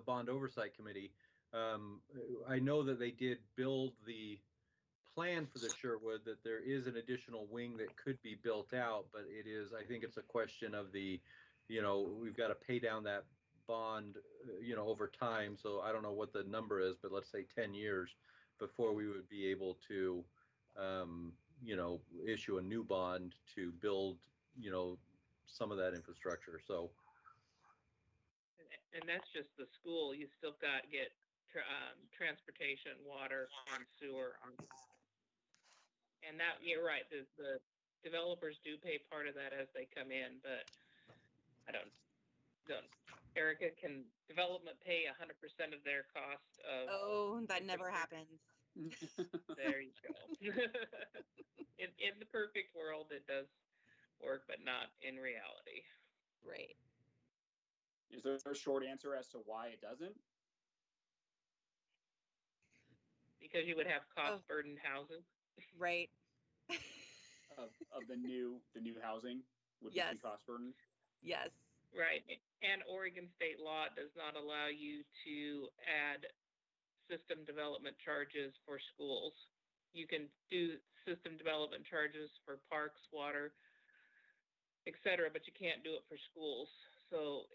bond oversight committee, I know that they did build the plan for the Sherwood, that there is an additional wing that could be built out, but I think it's a question of we've got to pay down that bond, over time. So I don't know what the number is, but let's say 10 years before we would be able to, issue a new bond to build, some of that infrastructure. So. And that's just the school. You still got to get transportation, water, and sewer on. And that, you're right, the developers do pay part of that as they come in, but I don't. Erica, can development pay 100% of their cost of? Oh, that never happens. There you go. In the perfect world, it does work, but not in reality. Right. Is there a short answer as to why it doesn't? Because you would have cost-burdened houses. Right. of the new housing would be cost burden. Yes. Right. And Oregon state law does not allow you to add system development charges for schools. You can do system development charges for parks, water, etc., but you can't do it for schools. So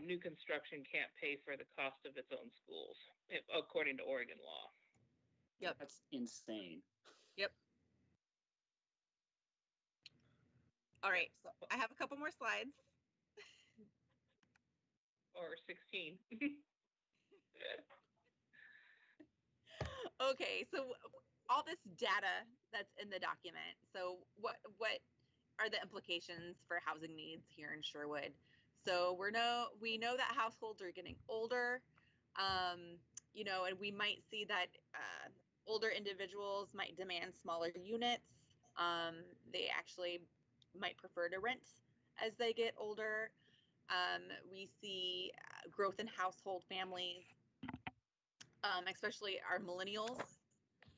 new construction can't pay for the cost of its own schools, according to Oregon law. Yep. That's insane. Yep. All right. So I have a couple more slides. Or 16. Okay, so all this data that's in the document. So what are the implications for housing needs here in Sherwood? So we know that households are getting older, and we might see that older individuals might demand smaller units. They actually might prefer to rent as they get older. We see growth in household families, especially our millennials,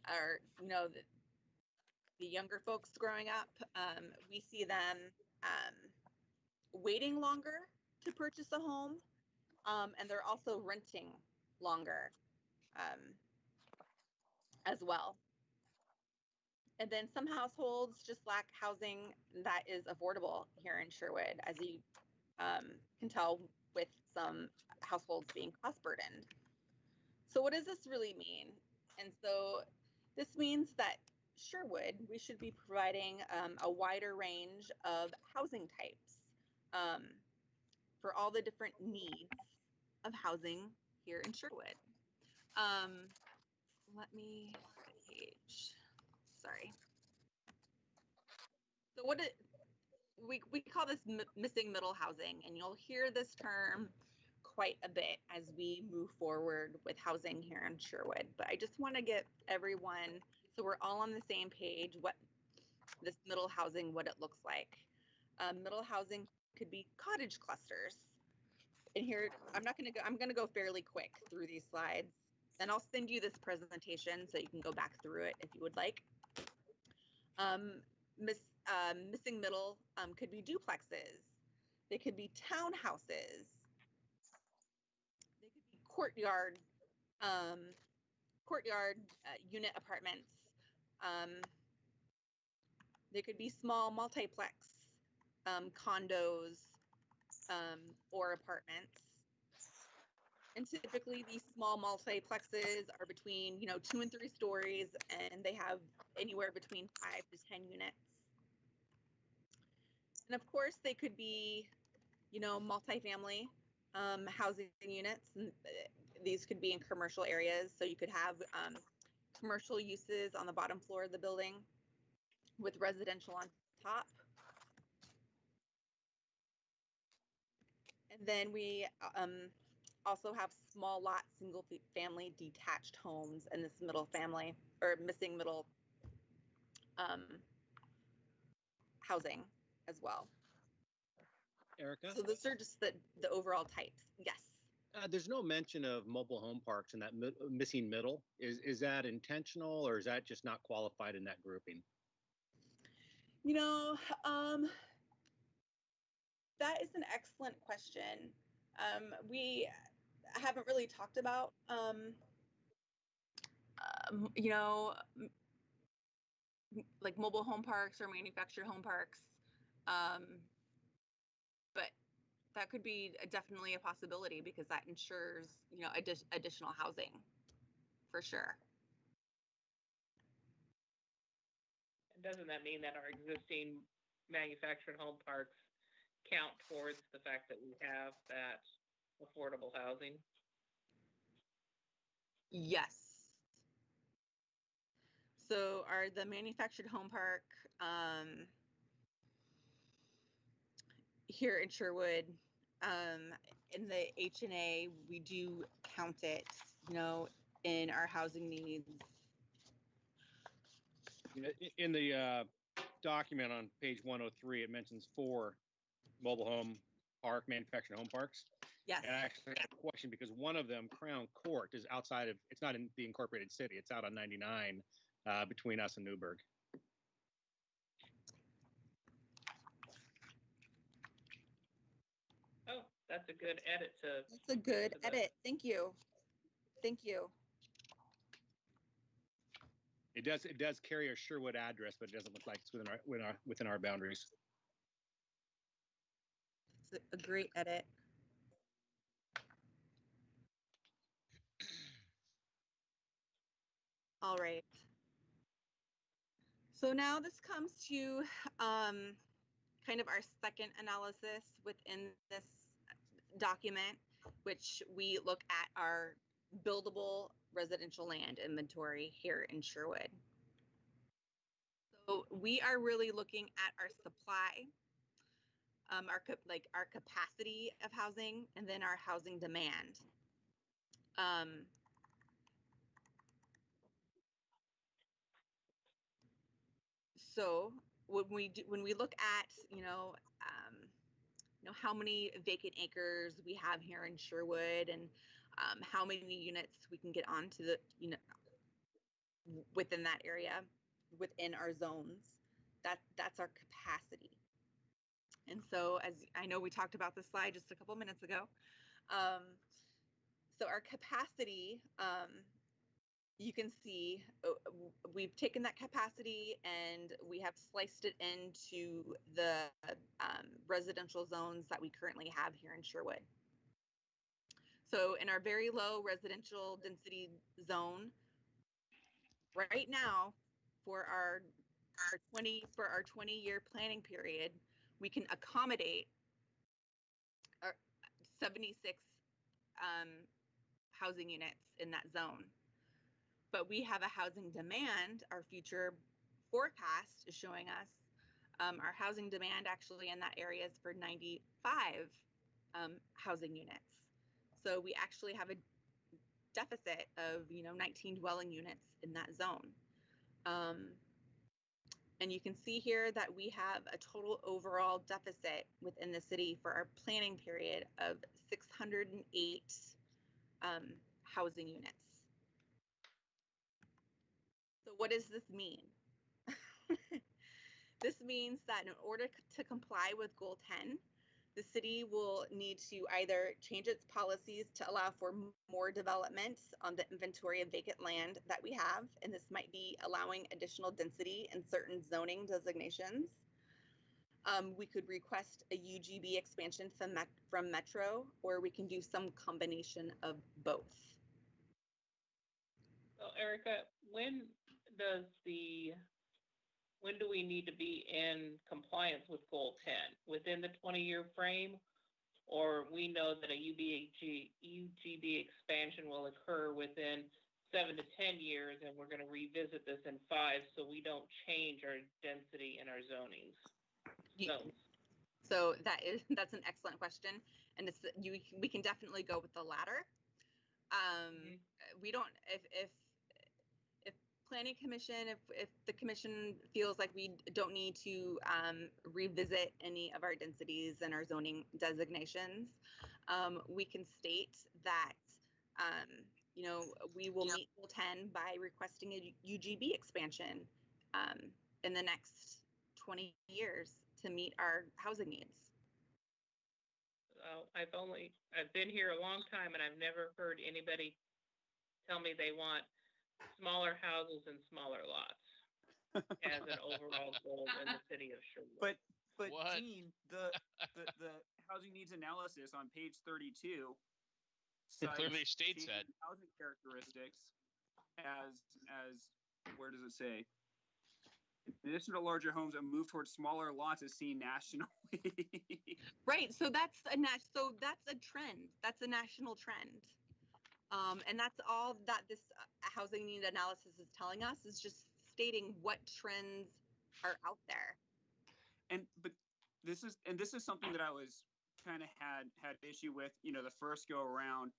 or the younger folks growing up. We see them waiting longer to purchase a home, and they're also renting longer as well. And then some households just lack housing that is affordable here in Sherwood, as you can tell with some households being cost burdened. So what does this really mean? And so this means that Sherwood, we should be providing a wider range of housing types for all the different needs of housing here in Sherwood. Let me page. Sorry. So we call this missing middle housing, and you'll hear this term quite a bit as we move forward with housing here in Sherwood. But I just want to get everyone, so we're all on the same page, what this middle housing, what it looks like. Middle housing could be cottage clusters. And here, I'm going to go fairly quick through these slides, and I'll send you this presentation so you can go back through it if you would like. Missing middle could be duplexes. They could be townhouses. They could be courtyard unit apartments. They could be small multiplex condos or apartments. And typically these small multiplexes are between 2 and 3 stories, and they have anywhere between 5 to 10 units. And of course they could be multifamily housing units, and these could be in commercial areas. So you could have commercial uses on the bottom floor of the building with residential on top. And then we also have small lot single family detached homes in this middle family or missing middle housing as well. Erica? So those are just the overall types. Yes. There's no mention of mobile home parks in that missing middle. Is that intentional, or is that just not qualified in that grouping? That is an excellent question. We haven't really talked about, like mobile home parks or manufactured home parks. But that could be definitely a possibility, because that ensures, additional housing for sure. And doesn't that mean that our existing manufactured home parks count towards the fact that we have that affordable housing? Yes. So the manufactured home park here in Sherwood, in the H&A, we do count it. in our housing needs. In the document on page 103, it mentions 4 mobile home park, manufactured home parks. Yes. And I actually had a question because one of them, Crown Court, is outside of, it's not in the incorporated city. It's out on 99 between us and Newburgh. Oh, that's a good edit to. That's a good edit. Thank you. Thank you. It does carry a Sherwood address, but it doesn't look like it's within our boundaries. It's a great edit. All right. So now this comes to kind of our second analysis within this document, which we look at our buildable residential land inventory here in Sherwood. So we are really looking at our supply, our capacity of housing, and then our housing demand. So when we look at how many vacant acres we have here in Sherwood, and how many units we can get onto the within that area, within our zones, that's our capacity. And so, as I know, we talked about this slide just a couple minutes ago. So our capacity, you can see we've taken that capacity and we have sliced it into the residential zones that we currently have here in Sherwood. So in our very low residential density zone, right now, for our 20-year planning period, we can accommodate our 76 housing units in that zone. But we have a housing demand. Our future forecast is showing us our housing demand actually in that area is for 95 housing units. So we actually have a deficit of 19 dwelling units in that zone. And you can see here that we have a total overall deficit within the city for our planning period of 608 housing units. So what does this mean? This means that in order to comply with Goal 10, the city will need to either change its policies to allow for more development on the inventory of vacant land that we have, and this might be allowing additional density in certain zoning designations. We could request a UGB expansion from Metro, or we can do some combination of both. Well, Erica, when do we need to be in compliance with Goal 10? Within the 20-year frame, or we know that a UGB expansion will occur within 7 to 10 years, and we're going to revisit this in 5 so we don't change our density in our zonings? So that's an excellent question, and we can definitely go with the latter. We don't, if Planning Commission, if the commission feels like we don't need to revisit any of our densities and our zoning designations, we can state that we will meet Goal 10 by requesting a UGB expansion in the next 20 years to meet our housing needs. I've been here a long time and I've never heard anybody tell me they want smaller houses and smaller lots as an overall goal in the city of Sherwood. But Gene, the housing needs analysis on page 32 clearly states that housing characteristics as where does it say? In addition to larger homes, a move towards smaller lots is seen nationally. Right. So that's a trend. That's a national trend. And that's all that this housing need analysis is telling us, is just stating what trends are out there. But this is something that I was kind of had issue with, the first go around,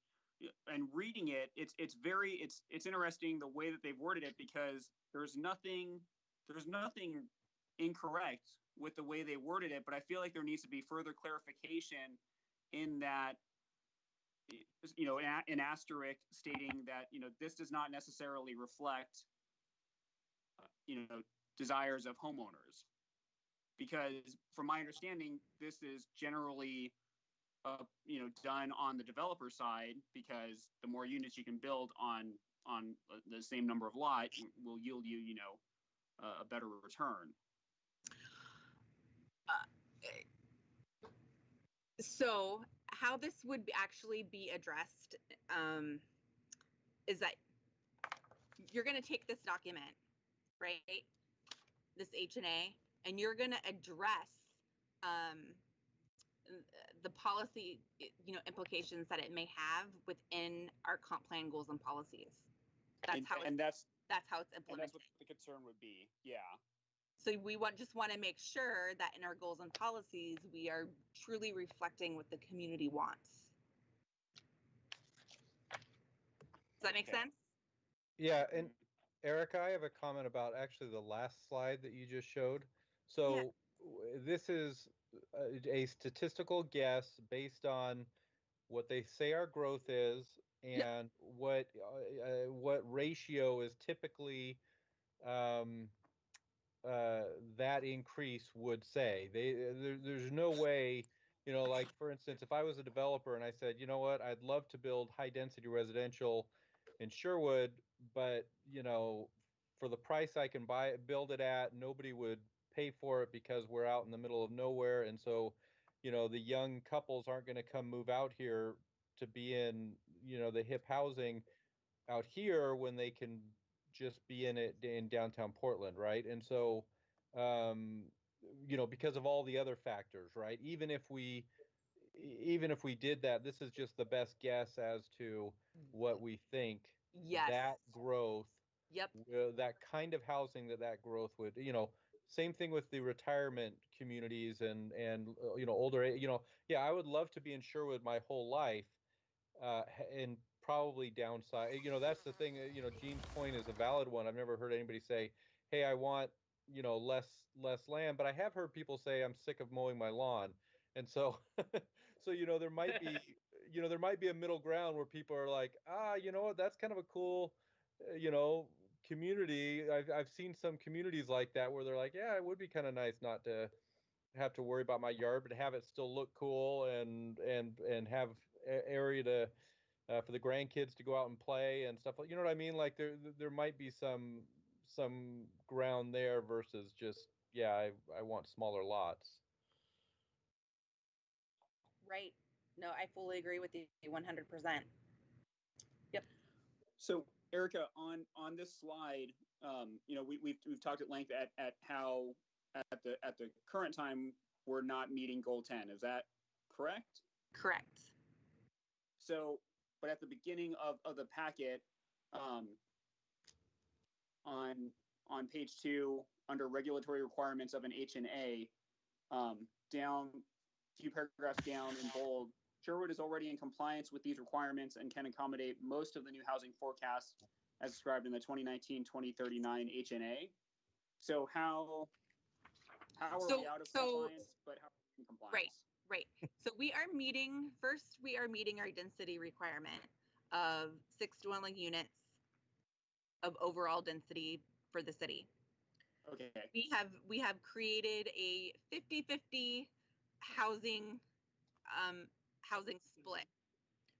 and reading it, it's interesting the way that they've worded it, because there's nothing incorrect with the way they worded it, but I feel like there needs to be further clarification in that, an asterisk stating that, this does not necessarily reflect, desires of homeowners. Because from my understanding, this is generally, done on the developer side, because the more units you can build on the same number of lot will yield you, a better return. So how this would actually be addressed is that you're going to take this document, right, this H&A, and you're going to address the policy, implications that it may have within our comp plan goals and policies. That's how it's implemented. And that's what the concern would be. Yeah. So we just want to make sure that in our goals and policies, we are truly reflecting what the community wants. Does that make sense? Yeah, and Erica, I have a comment about actually the last slide that you just showed. So this is a statistical guess based on what they say our growth is and what ratio is typically that increase would say. There's no way, like for instance, if I was a developer and I said, you know what, I'd love to build high density residential in Sherwood, but for the price I can build it at, nobody would pay for it because we're out in the middle of nowhere, and so the young couples aren't going to come move out here to be in the hip housing out here when they can just be in downtown Portland, right? And so because of all the other factors, right, even if we did that, this is just the best guess as to what we think that growth, that kind of housing that growth would, same thing with the retirement communities and older, I would love to be in Sherwood my whole life, and probably downside. That's the thing. Gene's point is a valid one. I've never heard anybody say, "Hey, I want less land," but I have heard people say, "I'm sick of mowing my lawn," and so there might be a middle ground where people are like, what, that's kind of a cool community. I've seen some communities like that where they're like, yeah, it would be kind of nice not to have to worry about my yard, but have it still look cool and have area to for the grandkids to go out and play and stuff like, what I mean? Like there might be some ground there versus just, I want smaller lots. Right. No, I fully agree with you 100%. Yep. So Erica, on this slide, we've talked at length at how at the current time we're not meeting goal 10. Is that correct? Correct. So, but at the beginning of the packet, on page 2, under regulatory requirements of an H&A, down a few paragraphs down in bold, Sherwood is already in compliance with these requirements and can accommodate most of the new housing forecasts as described in the 2019-2039 H&A. So how are we out of compliance, but how are we in compliance? Right. So we are meeting our density requirement of 6 dwelling units of overall density for the city. Okay. We have created a 50-50 housing split.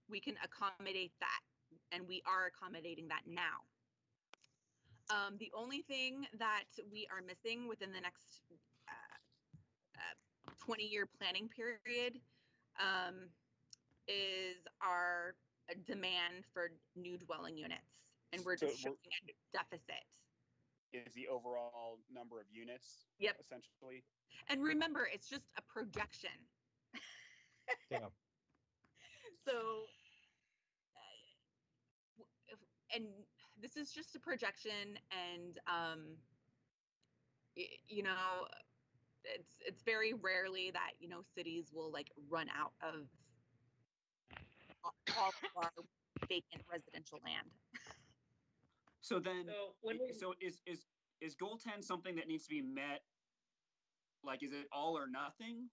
We can accommodate that, and we are accommodating that now. The only thing that we are missing within the next 20-year planning period is our demand for new dwelling units, and we're just showing a deficit. Is the overall number of units? Yep. Essentially. And remember, it's just a projection. Yeah. So, and this is just a projection, and it's very rarely that cities will like run out of all of our vacant residential land. So then, So when we, so is goal 10 something that needs to be met? Like, is it all or nothing?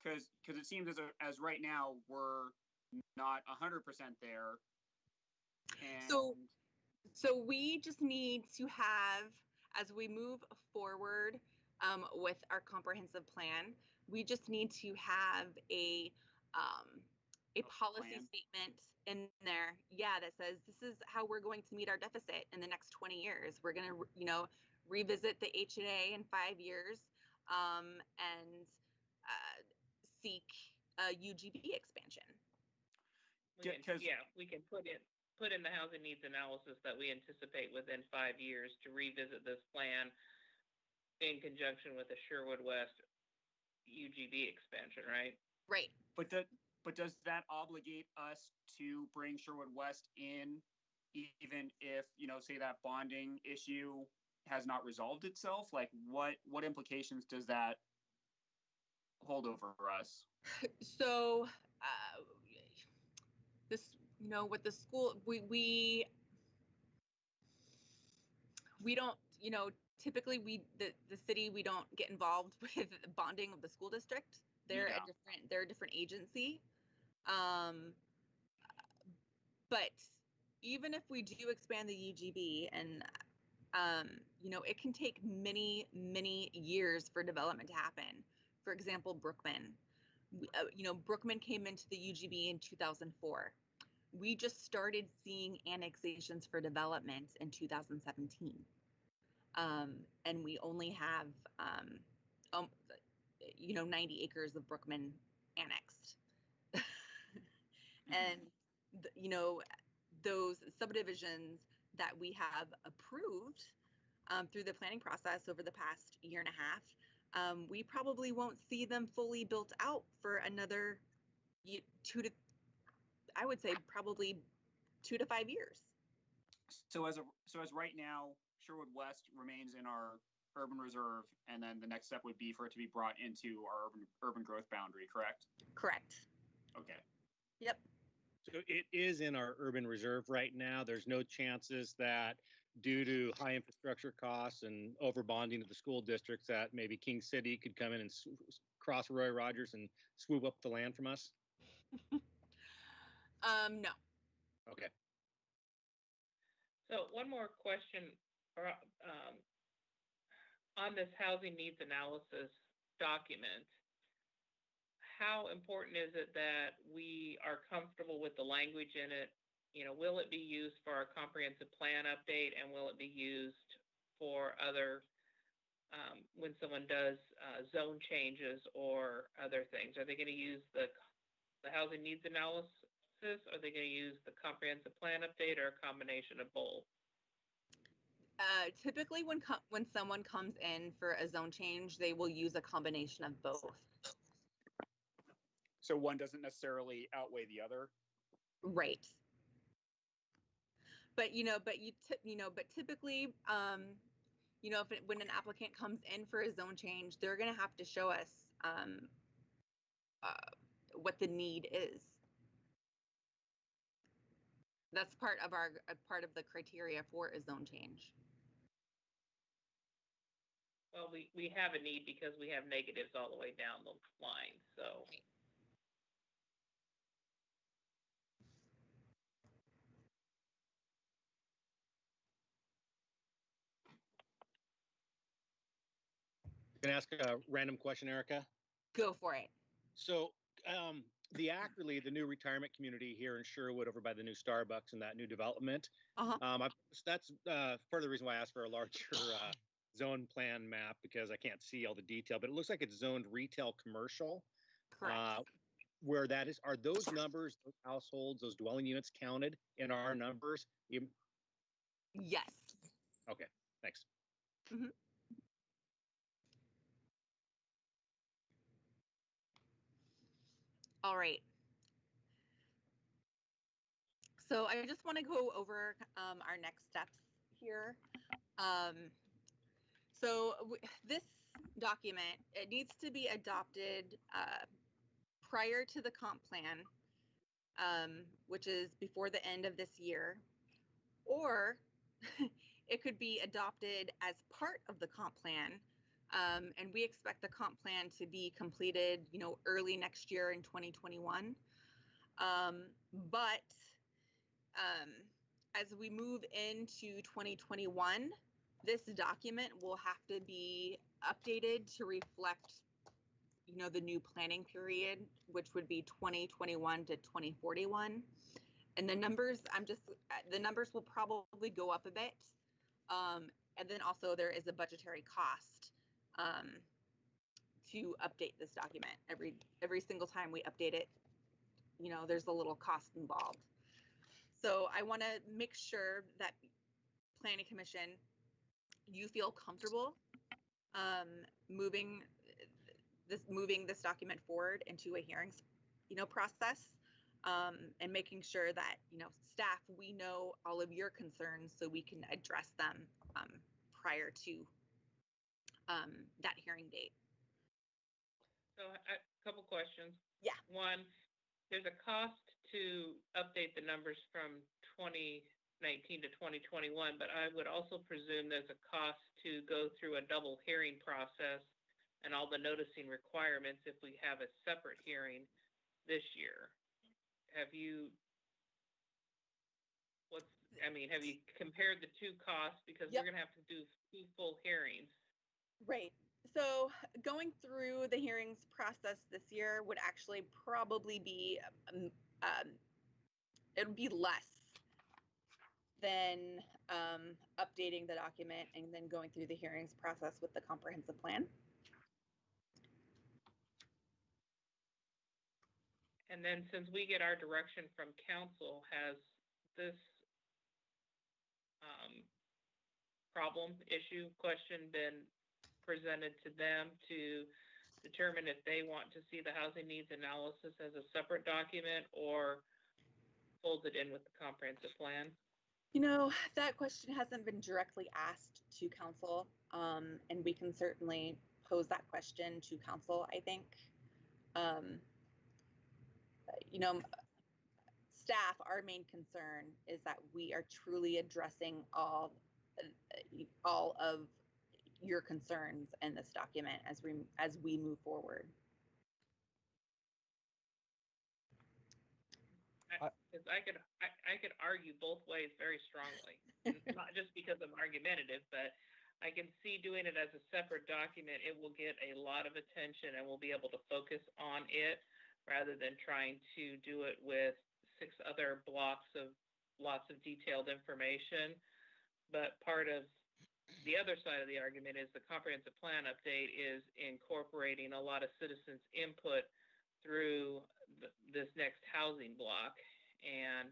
Because it seems as right now we're not 100% there. And So we just need to have, as we move forward with our comprehensive plan, we just need to have a policy plan statement in there, that says this is how we're going to meet our deficit in the next 20 years. We're going to, revisit the H&A in 5 years and seek a UGB expansion. we can put in the housing needs analysis that we anticipate within 5 years to revisit this plan in conjunction with the Sherwood West UGB expansion, right? Right. But does that obligate us to bring Sherwood West in, even if, say that bonding issue has not resolved itself? Like, what implications does that hold over us? So, this, with the school, we don't, typically the city, we don't get involved with bonding of the school district. They're a different agency. But even if we do expand the UGB and, it can take many, many years for development to happen. For example, Brookman. Brookman came into the UGB in 2004. We just started seeing annexations for development in 2017. And we only have, 90 acres of Brookman annexed. And, those subdivisions that we have approved through the planning process over the past year and a half, we probably won't see them fully built out for another I would say probably 2 to 5 years. So as right now, Sherwood West remains in our urban reserve, and then the next step would be for it to be brought into our urban growth boundary, correct? Correct. Okay. Yep. So it is in our urban reserve right now. There's no chances that due to high infrastructure costs and over bonding of the school districts that maybe King City could come in and cross Roy Rogers and swoop up the land from us? No. Okay. So one more question on this housing needs analysis document. How important is it that we are comfortable with the language in it? Will it be used for our comprehensive plan update, and will it be used for other, when someone does zone changes or other things? Are they going to use the housing needs analysis? Are they going to use the comprehensive plan update, or a combination of both? Typically, when someone comes in for a zone change, they will use a combination of both. So one doesn't necessarily outweigh the other. Right. But typically, when an applicant comes in for a zone change, they're going to have to show us what the need is. That's part of the criteria for a zone change. Well, we have a need because we have negatives all the way down the line, so. Right. Can I ask a random question, Erica? Go for it. So the Acre, the new retirement community here in Sherwood over by the new Starbucks and that new development, that's part of the reason why I asked for a larger zone plan map, because I can't see all the detail, but it looks like it's zoned retail commercial. Correct. Where that is, are those numbers, those households, those dwelling units counted in our numbers? Yes. Okay, thanks. Mm-hmm. All right. So I just want to go over our next steps here. This document, it needs to be adopted prior to the comp plan which is before the end of this year, or it could be adopted as part of the comp plan. And we expect the comp plan to be completed, early next year in 2021. But as we move into 2021, this document will have to be updated to reflect, the new planning period, which would be 2021 to 2041. And the numbers, the numbers will probably go up a bit. And then also there is a budgetary cost to update this document. Every single time we update it, there's a little cost involved. So I want to make sure that Planning Commission, you feel comfortable moving this document forward into a hearings, process, and making sure that, staff, we know all of your concerns so we can address them prior to that hearing date. So a couple questions. Yeah. One, there's a cost to update the numbers from 2019 to 2021, but I would also presume there's a cost to go through a double hearing process and all the noticing requirements if we have a separate hearing this year. Have you compared the two costs? Because Yep. We're going to have to do 2 full hearings. Right. So going through the hearings process this year would actually probably be, it would be less than updating the document and then going through the hearings process with the comprehensive plan. And then since we get our direction from council, has this question been presented to them to determine if they want to see the housing needs analysis as a separate document or fold it in with the comprehensive plan? That question hasn't been directly asked to council, and we can certainly pose that question to council, I think. Staff, our main concern is that we are truly addressing all of your concerns in this document as we move forward. Because I could argue both ways very strongly, not just because I'm argumentative, but I can see doing it as a separate document. It will get a lot of attention and we'll be able to focus on it rather than trying to do it with 6 other blocks of lots of detailed information. But part of the other side of the argument is the comprehensive plan update is incorporating a lot of citizens' input through this next housing block. And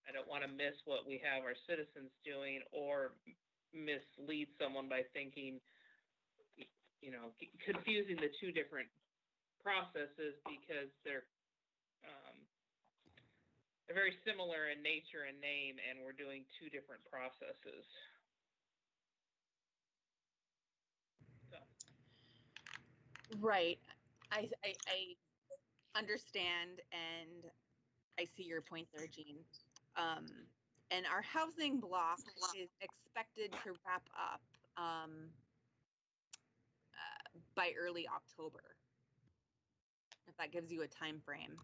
I don't want to miss what we have our citizens doing or mislead someone by thinking, confusing the 2 different processes because they're very similar in nature and name, and we're doing 2 different processes. So. Right. I understand, and I see your point there, Jean. And our housing block is expected to wrap up by early October, if that gives you a time frame.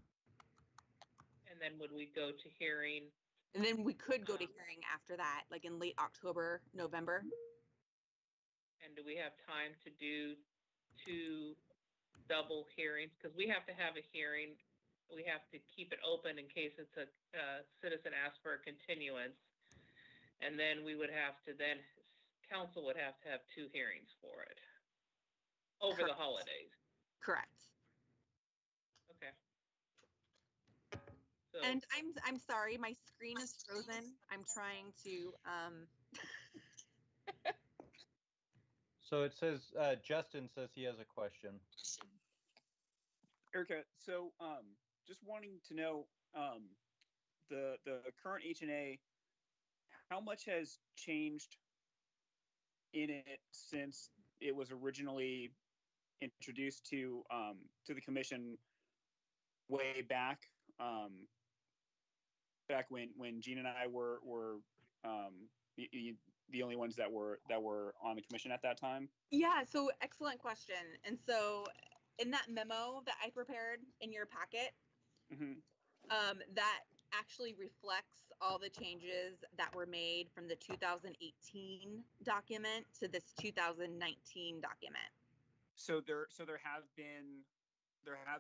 And then would we go to hearing? And then we could go to hearing after that, like in late October, November. And do we have time to do 2 double hearings? Because we have to have a hearing. We have to keep it open in case it's a citizen asks for a continuance. And then we would have to council would have to have 2 hearings for it over Correct. The holidays. Correct. Okay. So, and I'm sorry, my screen is frozen. I'm trying to. So it says Justin says he has a question. Erica, so just wanting to know the current H&A, how much has changed in it since it was originally introduced to the commission way back, back when Gene and I were the only ones that were on the commission at that time? Yeah, so excellent question. And so in that memo that I prepared in your packet, that actually reflects all the changes that were made from the 2018 document to this 2019 document. So there have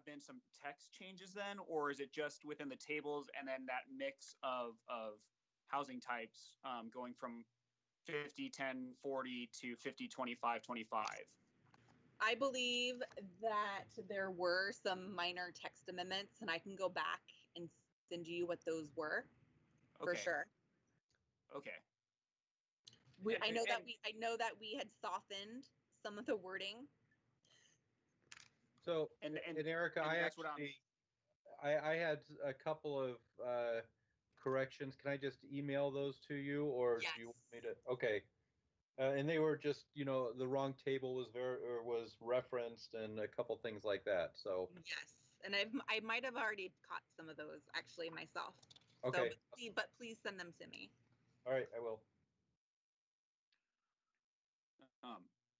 been some text changes then, or is it just within the tables and then that mix of housing types going from 50, 10, 40 to 50, 25, 25? I believe that there were some minor text amendments, and I can go back and send you what those were for sure. Okay. I know that we had softened some of the wording. So, and Erica, I had a couple of corrections. Can I just email those to you, or do you want me to? Okay. And they were just, the wrong table was referenced and a couple things like that. So yes, and I might have already caught some of those actually myself. Okay. So, but please send them to me. All right, I will.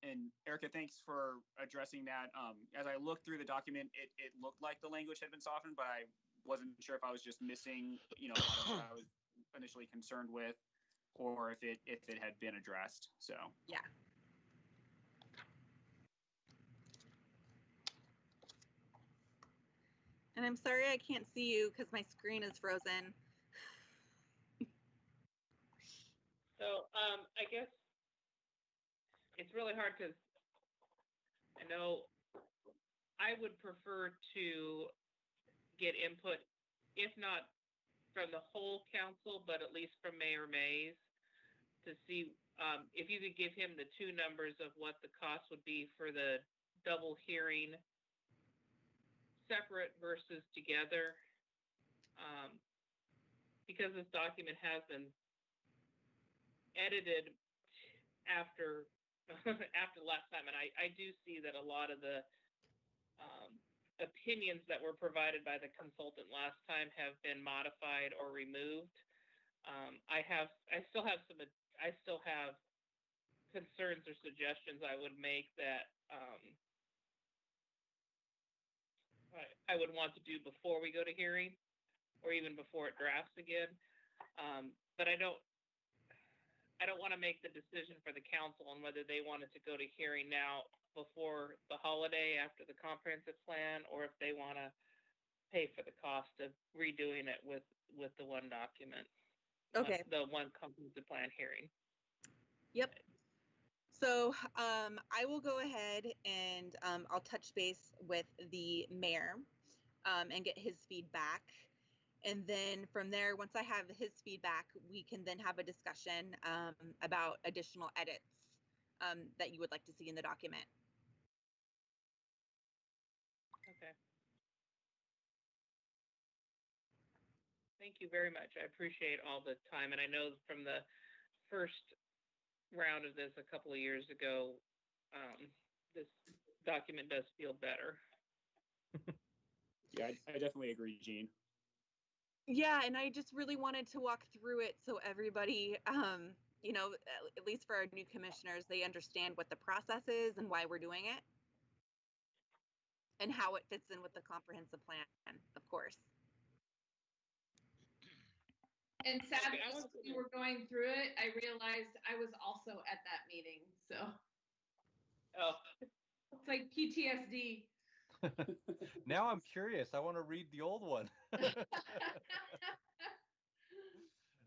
And Erica, thanks for addressing that. As I looked through the document, it looked like the language had been softened, but I wasn't sure if I was just missing, a lot of what I was initially concerned with, or if it had been addressed. So yeah. And I'm sorry I can't see you because my screen is frozen. So I guess it's really hard because I know I would prefer to get input, if not from the whole council, but at least from Mayor Mays, to see if you could give him the two numbers of what the cost would be for the double hearing, separate versus together, because this document has been edited after last time, and I do see that a lot of the opinions that were provided by the consultant last time have been modified or removed. I still have concerns or suggestions I would make that I would want to do before we go to hearing, or even before it drafts again. But I don't want to make the decision for the council on whether they wanted to go to hearing now before the holiday after the comprehensive plan, or if they want to pay for the cost of redoing it with the one document. Okay. The one comprehensive plan hearing. Yep. So I will go ahead and I'll touch base with the mayor and get his feedback. And then from there, once I have his feedback, we can then have a discussion about additional edits that you would like to see in the document. Okay. Thank you very much. I appreciate all the time. And I know from the first round of this a couple of years ago, this document does feel better. Yeah, I definitely agree, Gene. Yeah, and I just really wanted to walk through it so everybody, at least for our new commissioners, they understand what the process is and why we're doing it and how it fits in with the comprehensive plan, of course. And sadly, as we were going through it, I realized I was also at that meeting. So it's like PTSD. Now I'm curious. I want to read the old one.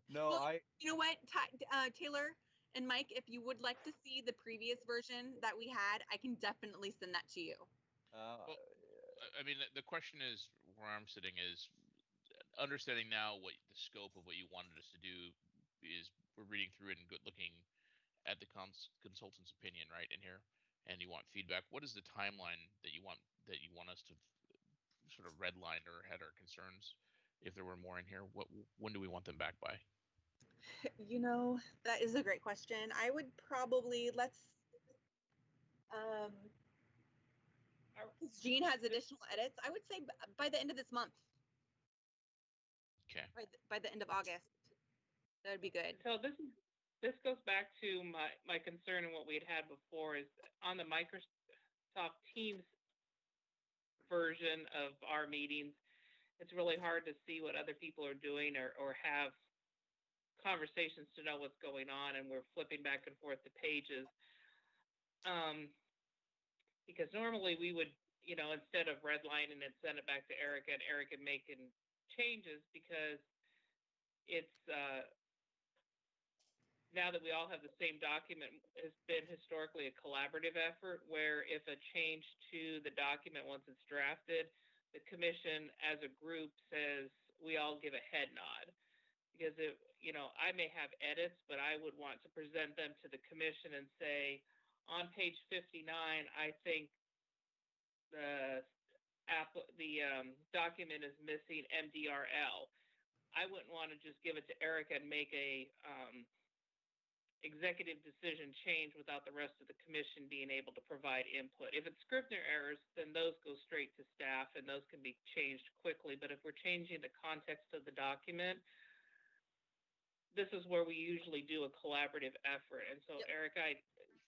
No, well, you know what, Taylor and Mike, if you would like to see the previous version that we had, I can definitely send that to you. Well, I mean, the question is, where I'm sitting is understanding now what the scope of what you wanted us to do is. We're reading through it and looking at the consultant's opinion, right, in here, and you want feedback. What is the timeline that you want us to sort of redline or had our concerns? If there were more in here, when do we want them back by? That is a great question. I would probably Because Jean has additional edits. I would say by the end of this month. Okay. By the end of August, that would be good. So this goes back to my concern and what we had before is on the Microsoft Teams version of our meetings, it's really hard to see what other people are doing or have conversations to know what's going on, and we're flipping back and forth the pages. Because normally we would, instead of redlining and send it back to Erica, and Erica making changes, because it's now that we all have the same document, has been historically a collaborative effort where if a change to the document once it's drafted, the commission as a group says we all give a head nod. Because I may have edits, but I would want to present them to the commission and say, on page 59, I think the document is missing MDRL. I wouldn't want to just give it to Erica and make a executive decision change without the rest of the commission being able to provide input. If it's Scrivener errors, then those go straight to staff and those can be changed quickly. But if we're changing the context of the document, this is where we usually do a collaborative effort. And so, yep. Erica, I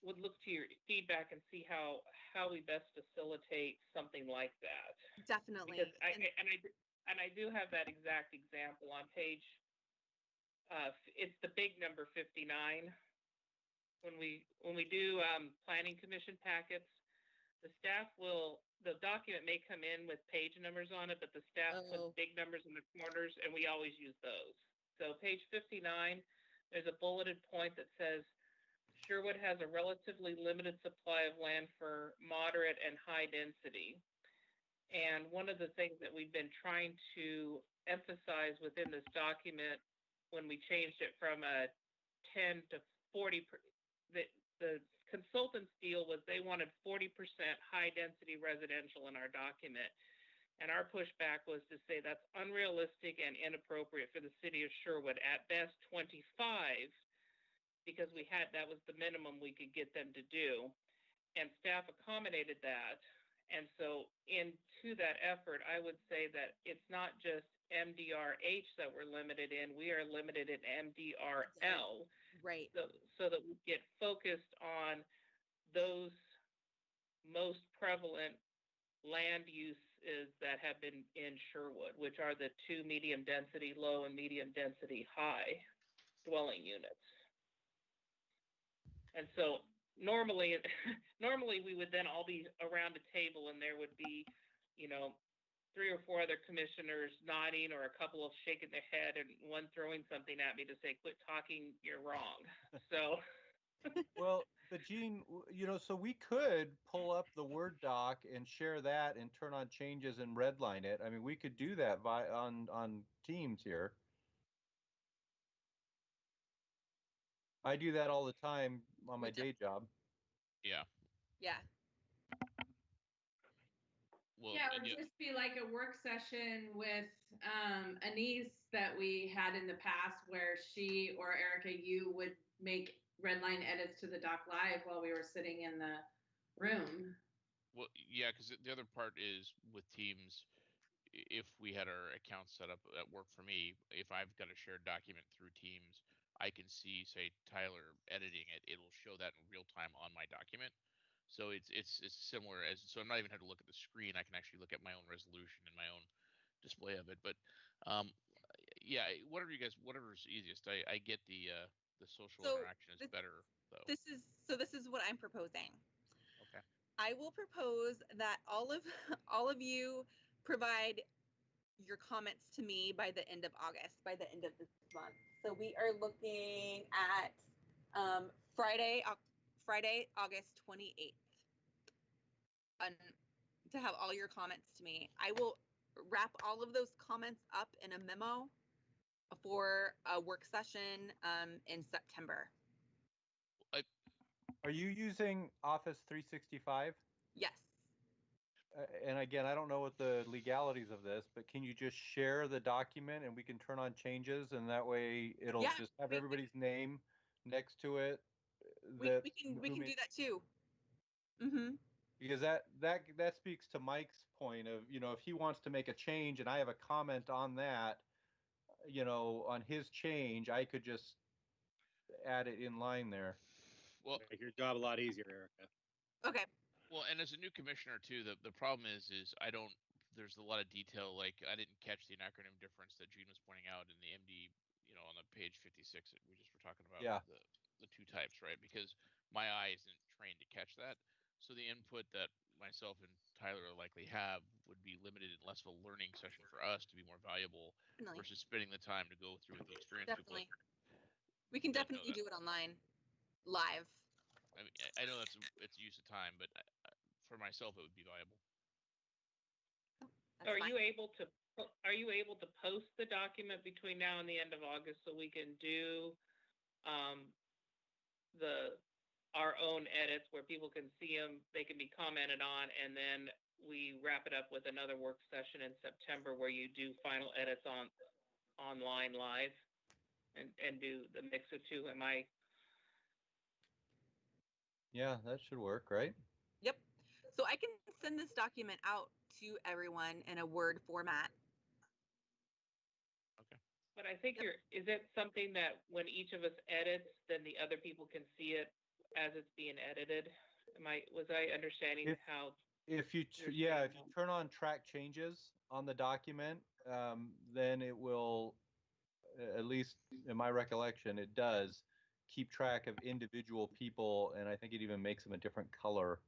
would look to your feedback and see how we best facilitate something like that. Definitely. Because I do have that exact example on page. It's the big number 59. When we do planning commission packets, the document may come in with page numbers on it, but the staff puts big numbers in the corners, and we always use those. So page 59, there's a bulleted point that says, Sherwood has a relatively limited supply of land for moderate and high density. And one of the things that we've been trying to emphasize within this document when we changed it from a 10 to 40, the consultant's deal was they wanted 40% high density residential in our document. And our pushback was to say that's unrealistic and inappropriate for the city of Sherwood. At best 25, because that was the minimum we could get them to do. And staff accommodated that. And so into that effort, I would say that it's not just MDRH that we're limited in, we are limited in MDRL. Right. So that we get focused on those most prevalent land uses that have been in Sherwood, which are the 2 medium density low and medium density high dwelling units. And so normally we would then all be around a table and there would be, 3 or 4 other commissioners nodding or a couple of shaking their head and one throwing something at me to say, quit talking, you're wrong. So. Well, but Jean, so we could pull up the Word doc and share that and turn on changes and redline it. I mean, we could do that on Teams here. I do that all the time on my day job. Yeah. Yeah. Well, yeah, it would just be like a work session with Anise that we had in the past where she or Erica, you would make redline edits to the doc live while we were sitting in the room. Well, yeah, because the other part is with Teams, if we had our account set up at work for me, if I've got a shared document through Teams, I can see, say, Tyler editing it. It'll show that in real time on my document. So it's similar so I'm not even having to look at the screen. I can actually look at my own resolution and my own display of it. But yeah, whatever's easiest. I get the social interaction is better though. This is what I'm proposing. Okay. I will propose that all of you provide your comments to me by the end of August, by the end of this month. So we are looking at Friday, August 28th, to have all your comments to me. I will wrap all of those comments up in a memo for a work session in September. Are you using Office 365? Yes. And again, I don't know what the legalities of this, but can you just share the document and we can turn on changes, and that way it'll just have everybody's name next to it? We can do that too. Mm-hmm. Because that speaks to Mike's point of, if he wants to make a change and I have a comment on that, on his change, I could just add it in line there. Well, make your job a lot easier, Erica. Okay. Well, and as a new commissioner too, the problem is there's a lot of detail. Like I didn't catch the acronym difference that Gene was pointing out in the MD, on the page 56 that we just were talking about. Yeah. The two types, right? Because my eye isn't trained to catch that. So the input that myself and Tyler likely have would be limited and less of a learning session for us to be more valuable versus spending the time to go through with the experienced people. We can definitely do it online, live. I mean, I know it's a use of time, but for myself, it would be valuable. Are you able to post the document between now and the end of August so we can do our own edits where people can see them, they can be commented on, and then we wrap it up with another work session in September where you do final edits online live and do the mix of two? Yeah, that should work, right? Yep. So I can send this document out to everyone in a Word format. Okay. But I think is it something that when each of us edits, then the other people can see it as it's being edited? Was I understanding how? If you turn on track changes on the document, then it will, at least in my recollection, it does keep track of individual people, and I think it even makes them a different color.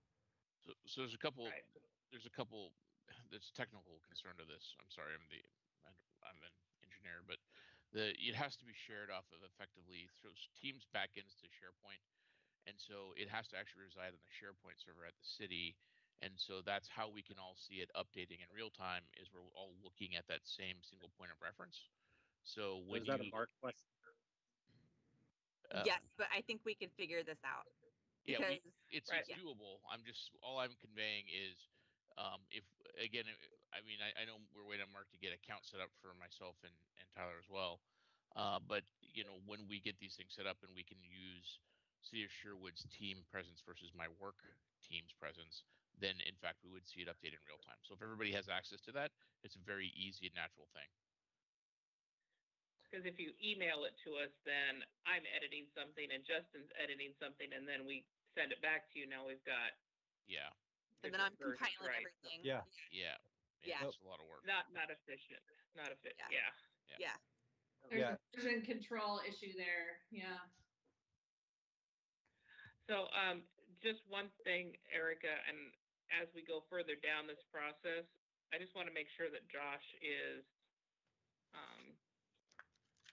So there's a couple. Right. There's a technical concern to this. I'm sorry, I'm an engineer, but it has to be shared off of effectively through Teams backends to SharePoint, and so it has to actually reside on the SharePoint server at the city, and so that's how we can all see it updating in real time. Is we're all looking at that same single point of reference. So when that a Mark question? Yes, but I think we can figure this out. Yeah, it's doable. All I'm conveying is, if again, I know we're waiting on Mark to get account set up for myself and Tyler as well. But when we get these things set up and we can use City of Sherwood's team presence versus my work team's presence, then in fact we would see it update in real time. So if everybody has access to that, it's a very easy and natural thing. Because if you email it to us, then I'm editing something and Justin's editing something, and then we send it back to you. Now we've got and then I'm compiling everything. Yeah. It's a lot of work. Not efficient. Not efficient. Yeah. There's a version control issue there. Yeah. So just one thing, Erica, and as we go further down this process, I just want to make sure that Josh is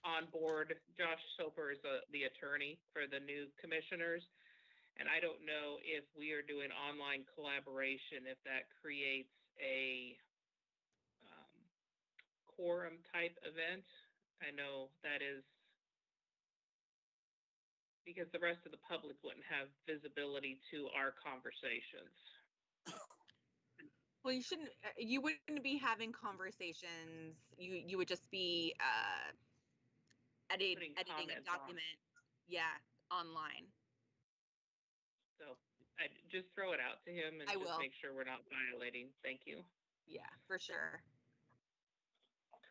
on board. Josh Soper is the attorney for the new commissioners, and I don't know if we are doing online collaboration, if that creates a quorum type event. I know that is because the rest of the public wouldn't have visibility to our conversations. Well, you wouldn't be having conversations. You would just be editing a document, online. So I just throw it out to him and make sure we're not violating. Thank you. Yeah, for sure.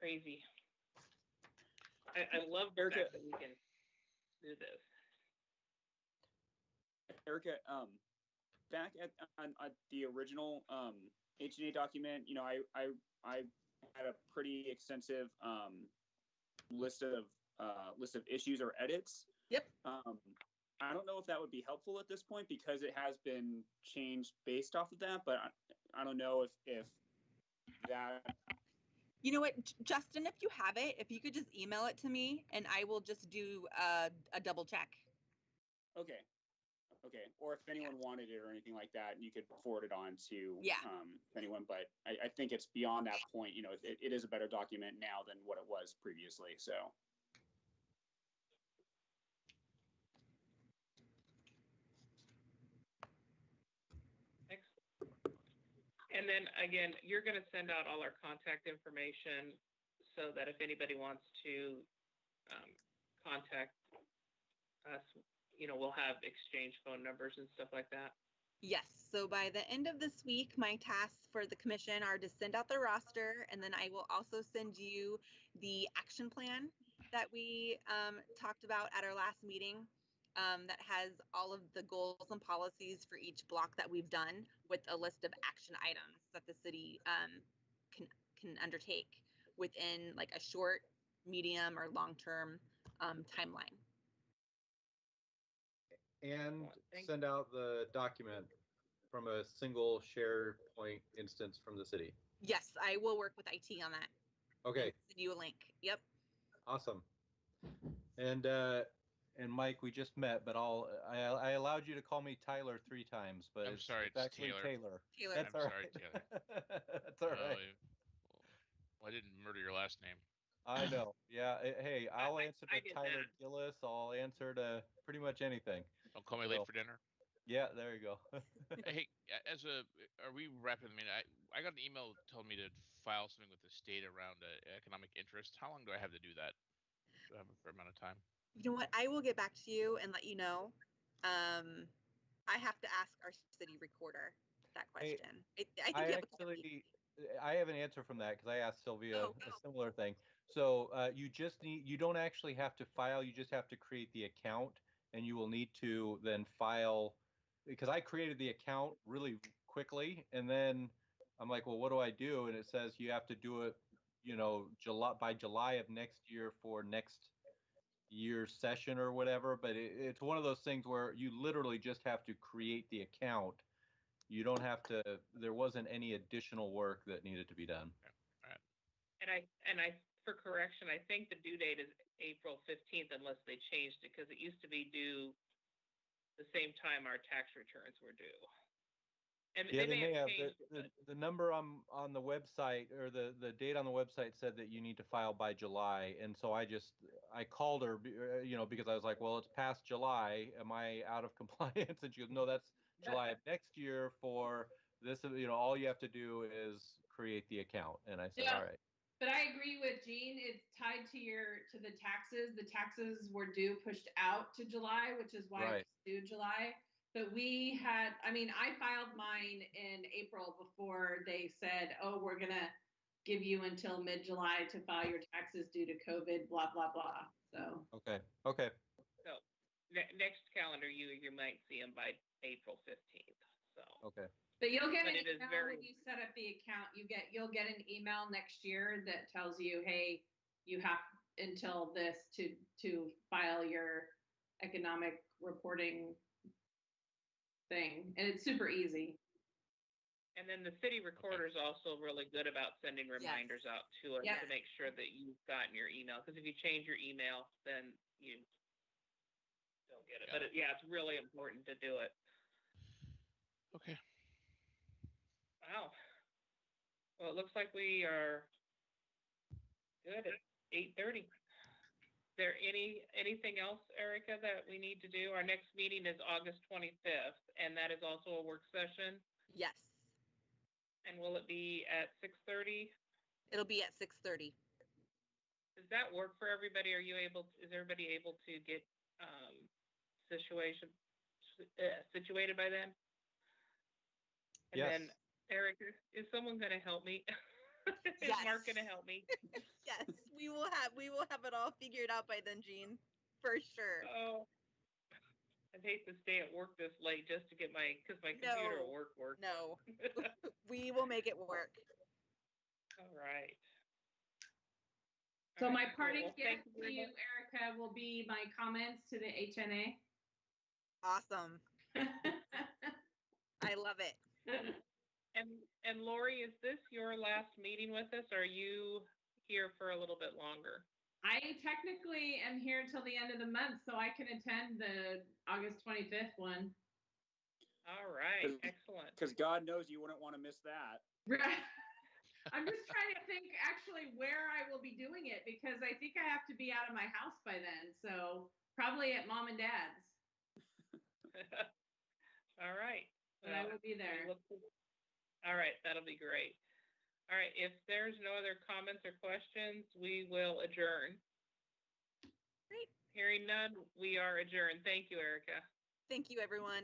Crazy. I love the fact that we can do this. Erica, back on the original H&A document, I had a pretty extensive list of issues or edits. Yep. I don't know if that would be helpful at this point because it has been changed based off of that, but I don't know if that. You know what, Justin, if you have it, if you could just email it to me and I will just do a double check. Okay. Or if anyone wanted it or anything like that, you could forward it on to anyone. But I think it's beyond that point. It is a better document now than what it was previously. So. And then again, you're going to send out all our contact information so that if anybody wants to contact us, we'll have exchange phone numbers and stuff like that. Yes. So by the end of this week, my tasks for the commission are to send out the roster, and then I will also send you the action plan that we talked about at our last meeting. That has all of the goals and policies for each block that we've done, with a list of action items that the city can undertake within like a short, medium, or long-term timeline. And send out the document from a single SharePoint instance from the city. Yes, I will work with IT on that. Okay. Send you a link. Yep. Awesome. And Mike, we just met, but I allowed you to call me Tyler 3 times, but I'm sorry, it's actually Taylor. Taylor. That's I'm all sorry, right. Taylor. That's all right. Well, I didn't murder your last name. I know. Yeah. Hey, I'll answer I to did Tyler that. Gillis. I'll answer to pretty much anything. Don't call me late for dinner. Yeah, there you go. Hey, are we wrapping? I mean, I got an email telling me to file something with the state around economic interest. How long do I have to do that? Do I have a fair amount of time? You know what? I will get back to you and let you know. I have to ask our city recorder that question. Hey, I have an answer from that because I asked Sylvia a similar thing. So you don't actually have to file. You just have to create the account, and you will need to then file. Because I created the account really quickly, and then I'm like, well, what do I do? And it says you have to do it, by July of next year for next year's session or whatever. But it's one of those things where you literally just have to create the account. You don't have to. There wasn't any additional work that needed to be done. Okay. All right. And I, for correction, I think the due date is April 15th, unless they changed it, because it used to be due the same time our tax returns were due. And yeah, they may have changed the number on the website, or the date on the website said that you need to file by July, and so I called her, because I was like, well, it's past July. Am I out of compliance? And she goes, no, that's July of next year for this. All you have to do is create the account. And I said, all right. But I agree with Jean. It's tied to the taxes. The taxes were pushed out to July, which is why it's due July. But I filed mine in April before they said, oh, we're going to give you until mid-July to file your taxes due to COVID, blah, blah, blah. So. Okay. So next calendar year, you might see them by April 15th. So. Okay. But you'll get an email when you set up the account. You'll get an email next year that tells you, hey, you have until this to file your economic reporting thing, and it's super easy. And then the city recorder is also really good about sending reminders out to us to make sure that you've gotten your email. Because if you change your email, then you don't get it. But it's really important to do it. Okay. Wow. Well, it looks like we are good at 8:30. Is there anything else, Erica, that we need to do? Our next meeting is August 25th, and that is also a work session? Yes. And will it be at 6:30? It'll be at 6:30. Does that work for everybody? Is everybody able to get situated by then? And then, Erica, is someone going to help me? Is Mark going to help me? Yes, we will have it all figured out by then, Jean, for sure. Oh, I'd hate to stay at work this late just to get because my computer will work. No, we will make it work. All right. So my parting gift to you, Erica, will be my comments to the HNA. Awesome. I love it. And Lori, is this your last meeting with us? Or are you here for a little bit longer? I technically am here till the end of the month, so I can attend the August 25th one. All right, excellent. Because God knows you wouldn't want to miss that. Right. I'm just trying to think actually where I will be doing it, because I think I have to be out of my house by then. So probably at Mom and Dad's. All right. But I will be there. All right, that'll be great. All right, if there's no other comments or questions, we will adjourn. Great. Hearing none, we are adjourned. Thank you, Erica. Thank you, everyone.